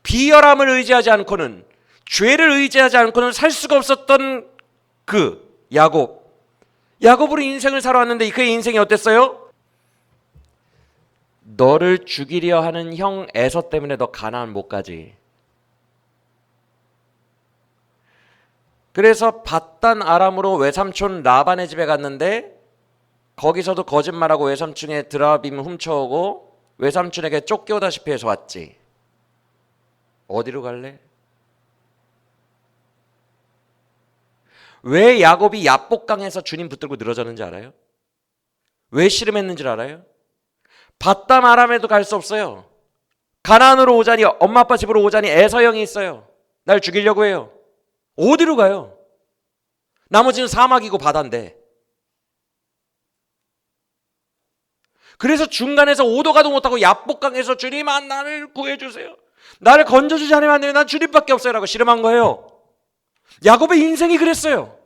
비열함을 의지하지 않고는, 죄를 의지하지 않고는 살 수가 없었던 그 야곱으로 인생을 살아왔는데 그의 인생이 어땠어요? 너를 죽이려 하는 형 에서 때문에 너 가나안 못 가지. 그래서 밧단 아람으로 외삼촌 라반의 집에 갔는데 거기서도 거짓말하고 외삼촌의 드라빔 훔쳐오고 외삼촌에게 쫓겨오다시피 해서 왔지. 어디로 갈래? 왜 야곱이 야복강에서 주님 붙들고 늘어졌는지 알아요? 왜 씨름했는지 알아요? 밧단 아람에도 갈 수 없어요. 가나안으로 오자니, 엄마 아빠 집으로 오자니 에서 형이 있어요. 날 죽이려고 해요. 어디로 가요? 나머지는 사막이고 바다인데. 그래서 중간에서 오도 가도 못하고 야복강에서 주님, 나를 구해주세요. 나를 건져주지 않으면 안 돼요. 난 주님밖에 없어요 라고 씨름한 거예요. 야곱의 인생이 그랬어요.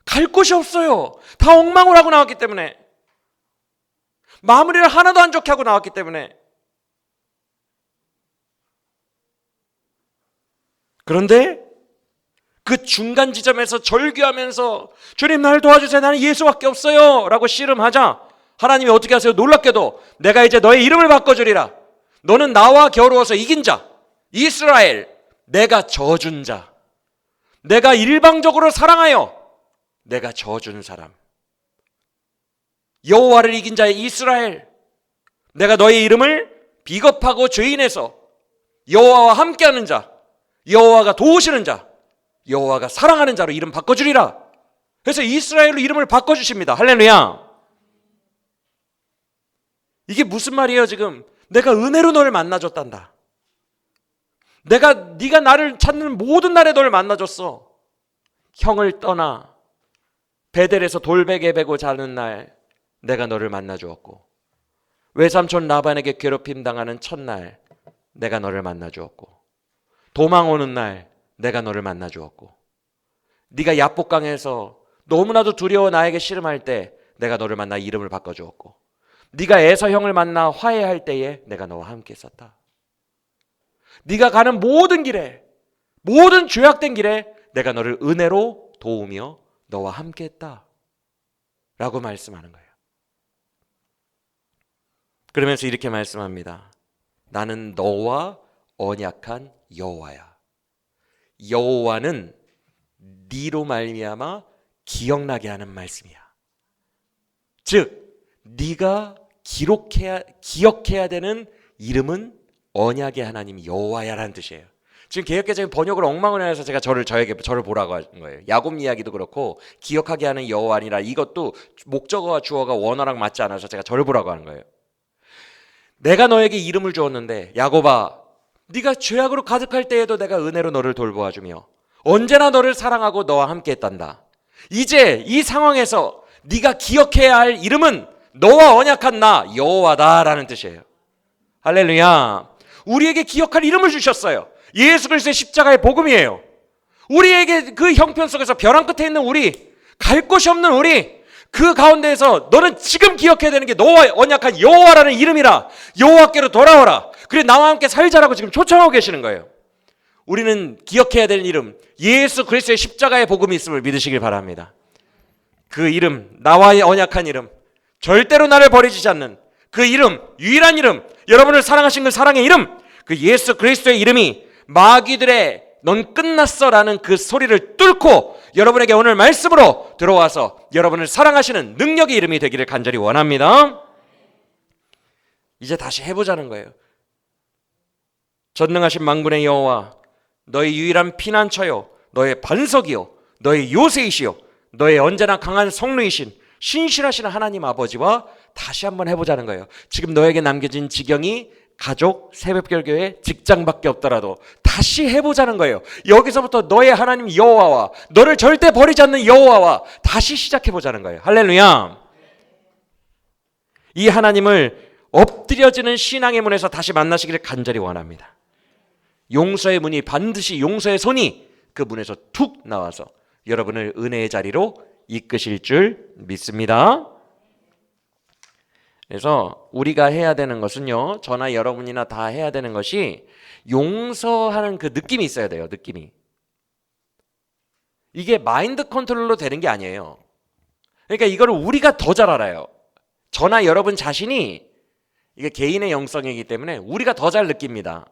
갈 곳이 없어요. 다 엉망을 하고 나왔기 때문에, 마무리를 하나도 안 좋게 하고 나왔기 때문에. 그런데 그 중간 지점에서 절규하면서 주님 나를 도와주세요. 나는 예수밖에 없어요 라고 씨름하자 하나님이 어떻게 하세요? 놀랍게도 내가 이제 너의 이름을 바꿔주리라. 너는 나와 겨루어서 이긴 자, 이스라엘, 내가 져준 자, 내가 일방적으로 사랑하여 내가 져준 사람, 여호와를 이긴 자의 이스라엘, 내가 너의 이름을 비겁하고 죄인에서 여호와와 함께하는 자, 여호와가 도우시는 자, 여호와가 사랑하는 자로 이름 바꿔주리라. 그래서 이스라엘로 이름을 바꿔주십니다. 할렐루야. 이게 무슨 말이에요? 지금 내가 은혜로 너를 만나줬단다. 네가 나를 찾는 모든 날에 너를 만나줬어. 형을 떠나 베델에서 돌베개 베고 자는 날 내가 너를 만나주었고, 외삼촌 라반에게 괴롭힘 당하는 첫날 내가 너를 만나주었고, 도망 오는 날 내가 너를 만나주었고, 네가 야복강에서 너무나도 두려워 나에게 씨름할 때 내가 너를 만나 이름을 바꿔주었고, 네가 에서 형을 만나 화해할 때에 내가 너와 함께 있었다. 네가 가는 모든 길에, 모든 죄악된 길에 내가 너를 은혜로 도우며 너와 함께 했다 라고 말씀하는 거예요. 그러면서 이렇게 말씀합니다. 나는 너와 언약한 여호와야. 여호와는 네로 말미암아 기억나게 하는 말씀이야. 즉 네가 기억해야 되는 이름은 언약의 하나님 여호와야라는 뜻이에요. 지금 개역개정이 번역을 엉망을 해서 제가 저를 보라고 하는 거예요. 야곱 이야기도 그렇고 기억하게 하는 여호와니라, 이것도 목적어와 주어가 원어랑 맞지 않아서 제가 저를 보라고 하는 거예요. 내가 너에게 이름을 주었는데 야곱아, 네가 죄악으로 가득할 때에도 내가 은혜로 너를 돌보아주며 언제나 너를 사랑하고 너와 함께 했단다. 이제 이 상황에서 네가 기억해야 할 이름은 너와 언약한 나 여호와다라는 뜻이에요. 할렐루야. 우리에게 기억할 이름을 주셨어요. 예수 그리스도의 십자가의 복음이에요. 우리에게 그 형편 속에서 벼랑 끝에 있는 우리, 갈 곳이 없는 우리, 그 가운데에서 너는 지금 기억해야 되는 게 너와 언약한 여호와라는 이름이라. 여호와께로 돌아오라. 그래 나와 함께 살자라고 지금 초청하고 계시는 거예요. 우리는 기억해야 될 이름, 예수 그리스도의 십자가의 복음이 있음을 믿으시길 바랍니다. 그 이름, 나와의 언약한 이름, 절대로 나를 버리지 않는 그 이름, 유일한 이름, 여러분을 사랑하신 그 사랑의 이름, 그 예수 그리스도의 이름이 마귀들의 넌 끝났어 라는 그 소리를 뚫고 여러분에게 오늘 말씀으로 들어와서 여러분을 사랑하시는 능력의 이름이 되기를 간절히 원합니다. 이제 다시 해보자는 거예요. 전능하신 만군의 여호와, 너의 유일한 피난처요, 너의 반석이요, 너의 요새이시요, 너의 언제나 강한 성루이신 신실하신 하나님 아버지와 다시 한번 해보자는 거예요. 지금 너에게 남겨진 지경이 가족, 새벽별교회, 직장밖에 없더라도 다시 해보자는 거예요. 여기서부터 너의 하나님 여호와와, 너를 절대 버리지 않는 여호와와 다시 시작해보자는 거예요. 할렐루야. 이 하나님을 엎드려지는 신앙의 문에서 다시 만나시기를 간절히 원합니다. 용서의 문이, 반드시 용서의 손이 그 문에서 툭 나와서 여러분을 은혜의 자리로 이끄실 줄 믿습니다. 그래서 우리가 해야 되는 것은요, 저나 여러분이나 다 해야 되는 것이 용서하는 그 느낌이 있어야 돼요. 느낌이. 이게 마인드 컨트롤로 되는 게 아니에요. 그러니까 이거를 우리가 더 잘 알아요. 저나 여러분 자신이, 이게 개인의 영성이기 때문에 우리가 더 잘 느낍니다.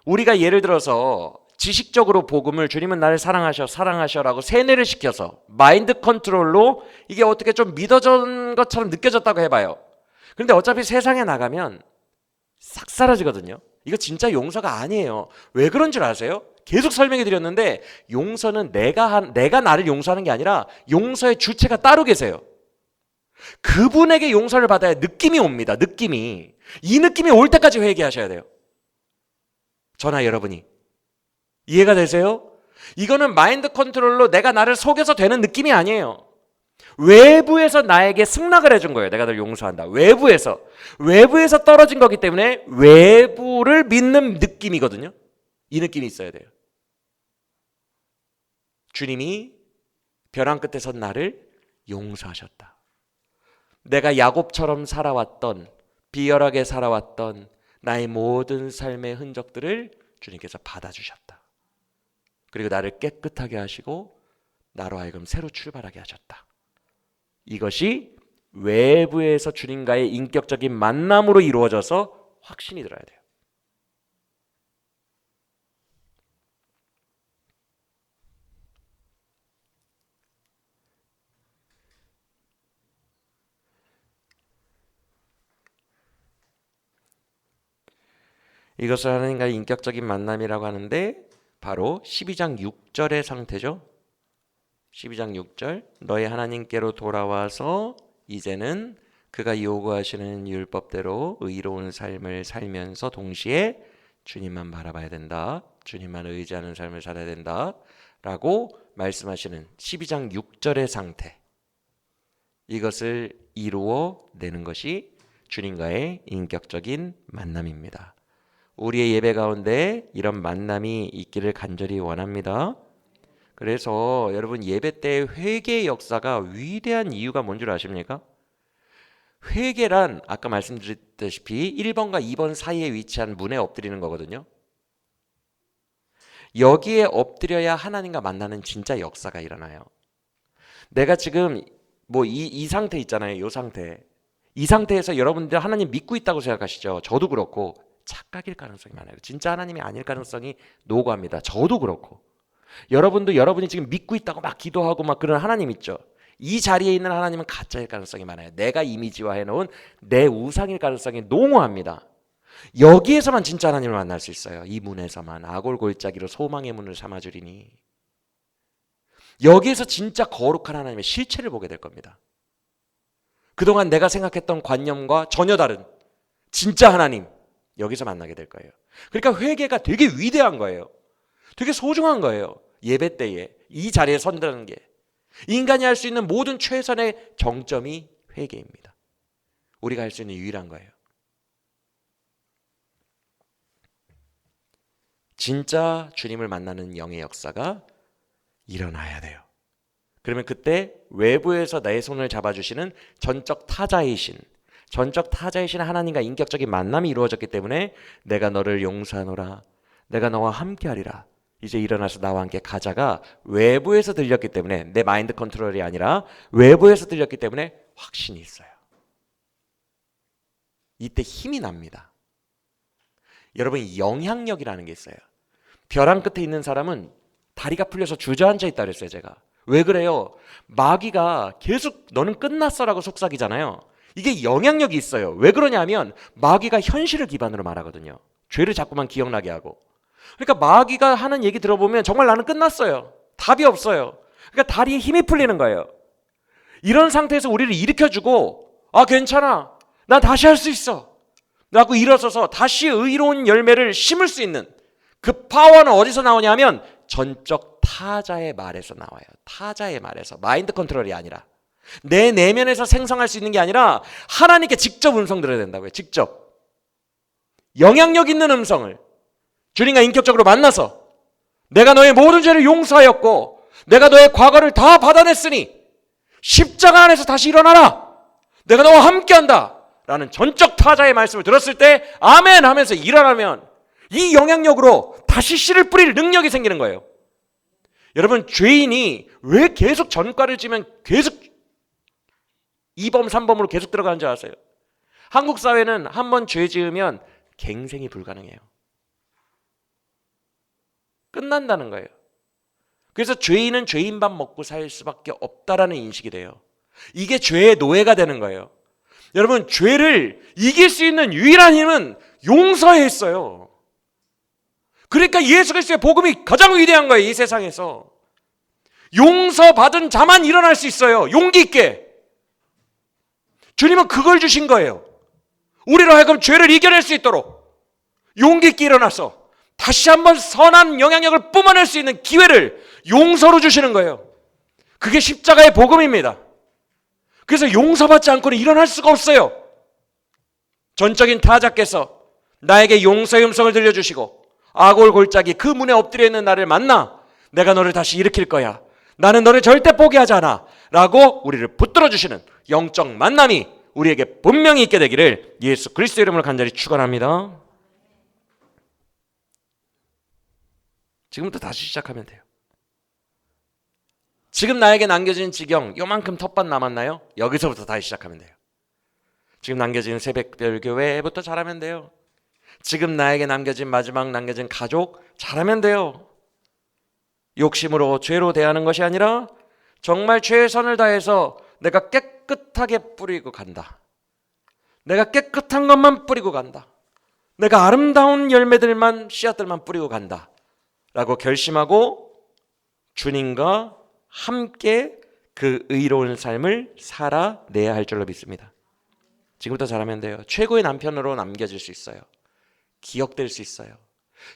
우리가 예를 들어서 지식적으로 복음을 주님은 나를 사랑하셔라고 세뇌를 시켜서 마인드 컨트롤로 이게 어떻게 좀 믿어진 것처럼 느껴졌다고 해봐요. 그런데 어차피 세상에 나가면 싹 사라지거든요. 이거 진짜 용서가 아니에요. 왜 그런 줄 아세요? 계속 설명해 드렸는데, 용서는 내가 나를 용서하는 게 아니라 용서의 주체가 따로 계세요. 그분에게 용서를 받아야 느낌이 옵니다. 느낌이. 이 느낌이 올 때까지 회개하셔야 돼요. 저나 여러분이. 이해가 되세요? 이거는 마인드 컨트롤로 내가 나를 속여서 되는 느낌이 아니에요. 외부에서 나에게 승낙을 해준 거예요. 내가 널 용서한다. 외부에서 떨어진 거기 때문에 외부를 믿는 느낌이거든요. 이 느낌이 있어야 돼요. 주님이 벼랑 끝에 선 나를 용서하셨다. 내가 야곱처럼 살아왔던, 비열하게 살아왔던 나의 모든 삶의 흔적들을 주님께서 받아주셨다. 그리고 나를 깨끗하게 하시고 나로 하여금 새로 출발하게 하셨다. 이것이 외부에서 주님과의 인격적인 만남으로 이루어져서 확신이 들어야 돼요. 이것을 하나님과의 인격적인 만남이라고 하는데 바로 12장 6절의 상태죠. 12장 6절, 너희 하나님께로 돌아와서 이제는 그가 요구하시는 율법대로 의로운 삶을 살면서 동시에 주님만 바라봐야 된다. 주님만 의지하는 삶을 살아야 된다. 라고 말씀하시는 12장 6절의 상태. 이것을 이루어내는 것이 주님과의 인격적인 만남입니다. 우리의 예배 가운데 이런 만남이 있기를 간절히 원합니다. 그래서 여러분, 예배 때 회개의 역사가 위대한 이유가 뭔 줄 아십니까? 회개란 아까 말씀드렸다시피 1번과 2번 사이에 위치한 문에 엎드리는 거거든요. 여기에 엎드려야 하나님과 만나는 진짜 역사가 일어나요. 내가 지금 이 상태 있잖아요. 이 상태. 이 상태에서 여러분들 하나님 믿고 있다고 생각하시죠? 저도 그렇고 착각일 가능성이 많아요. 진짜 하나님이 아닐 가능성이 노고합니다. 저도 그렇고. 여러분이 지금 믿고 있다고 막 기도하고 막 그런 하나님 있죠. 이 자리에 있는 하나님은 가짜일 가능성이 많아요. 내가 이미지화 해놓은 내 우상일 가능성이 농후합니다. 여기에서만 진짜 하나님을 만날 수 있어요. 이 문에서만. 아골골짜기로 소망의 문을 삼아주리니. 여기에서 진짜 거룩한 하나님의 실체를 보게 될 겁니다. 그동안 내가 생각했던 관념과 전혀 다른 진짜 하나님, 여기서 만나게 될 거예요. 그러니까 회개가 되게 위대한 거예요. 되게 소중한 거예요. 예배 때에 이 자리에 선다는 게. 인간이 할 수 있는 모든 최선의 정점이 회개입니다. 우리가 할 수 있는 유일한 거예요. 진짜 주님을 만나는 영의 역사가 일어나야 돼요. 그러면 그때 외부에서 내 손을 잡아주시는 전적 타자이신 하나님과 인격적인 만남이 이루어졌기 때문에 내가 너를 용서하노라, 내가 너와 함께하리라, 이제 일어나서 나와 함께 가자가 외부에서 들렸기 때문에, 내 마인드 컨트롤이 아니라 외부에서 들렸기 때문에 확신이 있어요. 이때 힘이 납니다. 여러분, 영향력이라는 게 있어요. 벼랑 끝에 있는 사람은 다리가 풀려서 주저앉아 있다 그랬어요. 제가 왜 그래요? 마귀가 계속 너는 끝났어라고 속삭이잖아요. 이게 영향력이 있어요. 왜 그러냐면 마귀가 현실을 기반으로 말하거든요. 죄를 자꾸만 기억나게 하고. 그러니까 마귀가 하는 얘기 들어보면 정말 나는 끝났어요. 답이 없어요. 그러니까 다리에 힘이 풀리는 거예요. 이런 상태에서 우리를 일으켜주고, 아 괜찮아, 난 다시 할 수 있어 라고 일어서서 다시 의로운 열매를 심을 수 있는 그 파워는 어디서 나오냐면 전적 타자의 말에서 나와요. 타자의 말에서. 마인드 컨트롤이 아니라 내 내면에서 생성할 수 있는 게 아니라 하나님께 직접 음성 들어야 된다고요. 직접 영향력 있는 음성을 주님과 인격적으로 만나서, 내가 너의 모든 죄를 용서하였고 내가 너의 과거를 다 받아냈으니 십자가 안에서 다시 일어나라, 내가 너와 함께한다 라는 전적 타자의 말씀을 들었을 때 아멘 하면서 일어나면 이 영향력으로 다시 씨를 뿌릴 능력이 생기는 거예요. 여러분, 죄인이 왜 계속 전과를 지면 계속 2범, 3범으로 계속 들어가는 줄 아세요? 한국 사회는 한 번 죄 지으면 갱생이 불가능해요. 끝난다는 거예요. 그래서 죄인은 죄인밥 먹고 살 수밖에 없다라는 인식이 돼요. 이게 죄의 노예가 되는 거예요. 여러분, 죄를 이길 수 있는 유일한 힘은 용서에 있어요. 그러니까 예수 그리스도의 복음이 가장 위대한 거예요. 이 세상에서 용서받은 자만 일어날 수 있어요. 용기 있게. 주님은 그걸 주신 거예요. 우리로 하여금 죄를 이겨낼 수 있도록 용기 있게 일어나서 다시 한번 선한 영향력을 뿜어낼 수 있는 기회를 용서로 주시는 거예요. 그게 십자가의 복음입니다. 그래서 용서받지 않고는 일어날 수가 없어요. 전적인 타자께서 나에게 용서의 음성을 들려주시고 아골 골짜기 그 문에 엎드려 있는 나를 만나 내가 너를 다시 일으킬 거야. 나는 너를 절대 포기하지 않아. 라고 우리를 붙들어 주시는 영적 만남이 우리에게 분명히 있게 되기를 예수 그리스도 이름으로 간절히 축원합니다. 지금부터 다시 시작하면 돼요. 지금 나에게 남겨진 지경 요만큼 텃밭 남았나요? 여기서부터 다시 시작하면 돼요. 지금 남겨진 새벽별 교회부터 잘하면 돼요. 지금 나에게 남겨진 가족 잘하면 돼요. 욕심으로 죄로 대하는 것이 아니라 정말 최선을 다해서 내가 깨끗하게 뿌리고 간다. 내가 깨끗한 것만 뿌리고 간다. 내가 아름다운 열매들만 씨앗들만 뿌리고 간다 라고 결심하고 주님과 함께 그 의로운 삶을 살아내야 할 줄로 믿습니다. 지금부터 잘하면 돼요. 최고의 남편으로 남겨질 수 있어요. 기억될 수 있어요.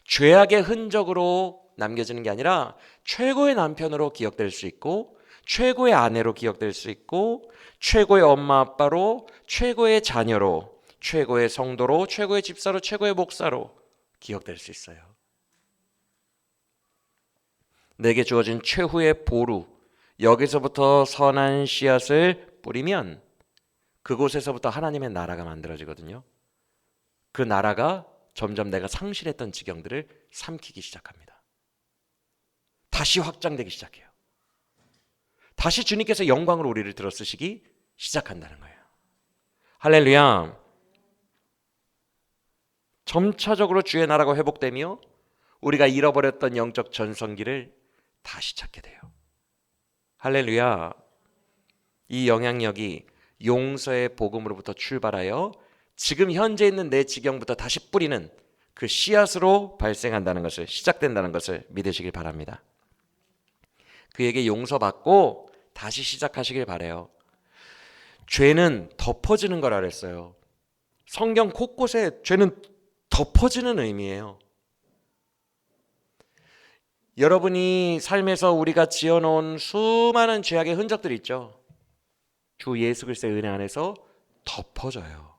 죄악의 흔적으로 남겨지는 게 아니라 최고의 남편으로 기억될 수 있고 최고의 아내로 기억될 수 있고 최고의 엄마 아빠로, 최고의 자녀로, 최고의 성도로, 최고의 집사로, 최고의 목사로 기억될 수 있어요. 내게 주어진 최후의 보루, 여기서부터 선한 씨앗을 뿌리면 그곳에서부터 하나님의 나라가 만들어지거든요. 그 나라가 점점 내가 상실했던 지경들을 삼키기 시작합니다. 다시 확장되기 시작해요. 다시 주님께서 영광으로 우리를 들어쓰시기 시작한다는 거예요. 할렐루야. 점차적으로 주의 나라가 회복되며 우리가 잃어버렸던 영적 전성기를 다시 찾게 돼요. 할렐루야. 이 영향력이 용서의 복음으로부터 출발하여 지금 현재 있는 내 지경부터 다시 뿌리는 그 씨앗으로 발생한다는 것을, 시작된다는 것을 믿으시길 바랍니다. 그에게 용서받고 다시 시작하시길 바라요. 죄는 덮어지는 거라 그랬어요. 성경 곳곳에 죄는 덮어지는 의미예요. 여러분이 삶에서 우리가 지어놓은 수많은 죄악의 흔적들이 있죠. 주 예수 그리스도의 은혜 안에서 덮어져요.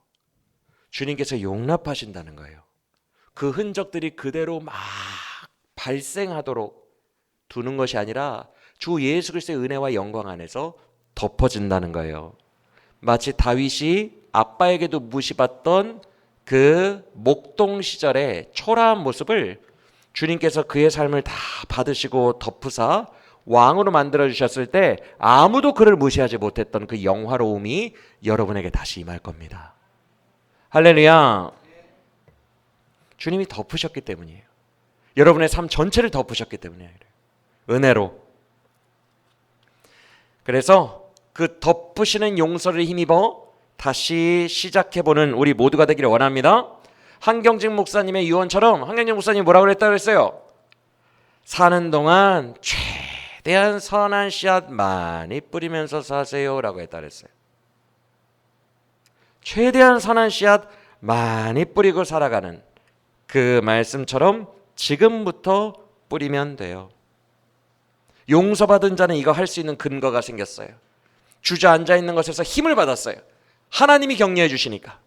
주님께서 용납하신다는 거예요. 그 흔적들이 그대로 막 발생하도록 두는 것이 아니라 주 예수 그리스도의 은혜와 영광 안에서 덮어진다는 거예요. 마치 다윗이 아빠에게도 무시받던 그 목동 시절의 초라한 모습을 주님께서 그의 삶을 다 받으시고 덮으사 왕으로 만들어주셨을 때 아무도 그를 무시하지 못했던 그 영화로움이 여러분에게 다시 임할 겁니다. 할렐루야. 주님이 덮으셨기 때문이에요. 여러분의 삶 전체를 덮으셨기 때문이에요. 은혜로. 그래서 그 덮으시는 용서를 힘입어 다시 시작해보는 우리 모두가 되기를 원합니다. 한경직 목사님의 유언처럼 한경직 목사님이 뭐라고 그랬다고 했어요? 사는 동안 최대한 선한 씨앗 많이 뿌리면서 사세요 라고 했다고 했어요. 최대한 선한 씨앗 많이 뿌리고 살아가는 그 말씀처럼 지금부터 뿌리면 돼요. 용서받은 자는 이거 할 수 있는 근거가 생겼어요. 주저앉아 있는 것에서 힘을 받았어요. 하나님이 격려해 주시니까.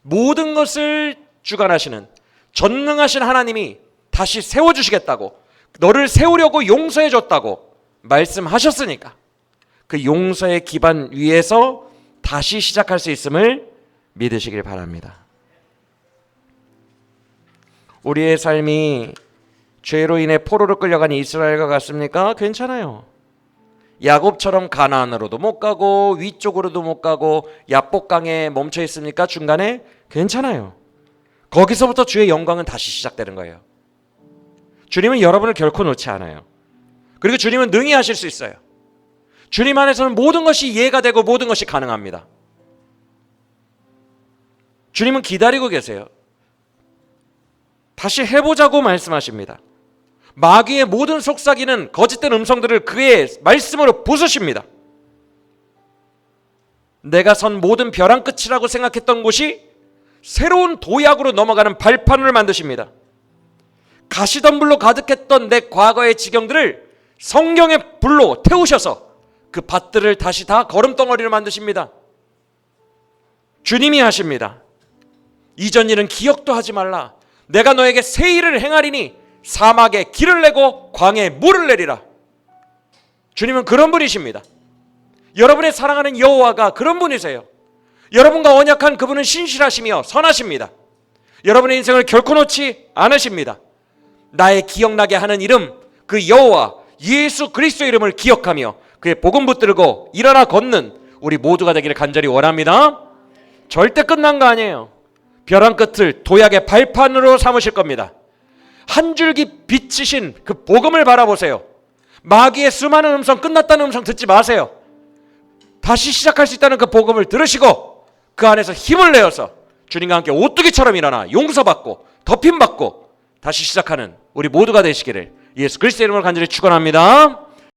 모든 것을 주관하시는 전능하신 하나님이 다시 세워주시겠다고, 너를 세우려고 용서해 줬다고 말씀하셨으니까 그 용서의 기반 위에서 다시 시작할 수 있음을 믿으시길 바랍니다. 우리의 삶이 죄로 인해 포로로 끌려간 이스라엘과 같습니까? 괜찮아요. 야곱처럼 가나안으로도 못 가고 위쪽으로도 못 가고 야복강에 멈춰 있습니까? 중간에? 괜찮아요. 거기서부터 주의 영광은 다시 시작되는 거예요. 주님은 여러분을 결코 놓지 않아요. 그리고 주님은 능히 하실 수 있어요. 주님 안에서는 모든 것이 이해가 되고 모든 것이 가능합니다. 주님은 기다리고 계세요. 다시 해보자고 말씀하십니다. 마귀의 모든 속삭이는 거짓된 음성들을 그의 말씀으로 부수십니다. 내가 선 모든 벼랑 끝이라고 생각했던 곳이 새로운 도약으로 넘어가는 발판을 만드십니다. 가시덤불로 가득했던 내 과거의 지경들을 성경의 불로 태우셔서 그 밭들을 다시 다 거름덩어리로 만드십니다. 주님이 하십니다. 이전 일은 기억도 하지 말라. 내가 너에게 새 일을 행하리니 사막에 길을 내고 광야에 물을 내리라. 주님은 그런 분이십니다. 여러분의 사랑하는 여호와가 그런 분이세요. 여러분과 언약한 그분은 신실하시며 선하십니다. 여러분의 인생을 결코 놓지 않으십니다. 나의 기억나게 하는 이름, 그 여호와 예수 그리스도의 이름을 기억하며 그의 복음 붙들고 일어나 걷는 우리 모두가 되기를 간절히 원합니다. 절대 끝난 거 아니에요. 벼랑 끝을 도약의 발판으로 삼으실 겁니다. 한 줄기 빛이신 그 복음을 바라보세요. 마귀의 수많은 음성, 끝났다는 음성 듣지 마세요. 다시 시작할 수 있다는 그 복음을 들으시고 그 안에서 힘을 내어서 주님과 함께 오뚜기처럼 일어나 용서받고 덮임받고 다시 시작하는 우리 모두가 되시기를 예수 그리스도의 이름으로 간절히 축원합니다.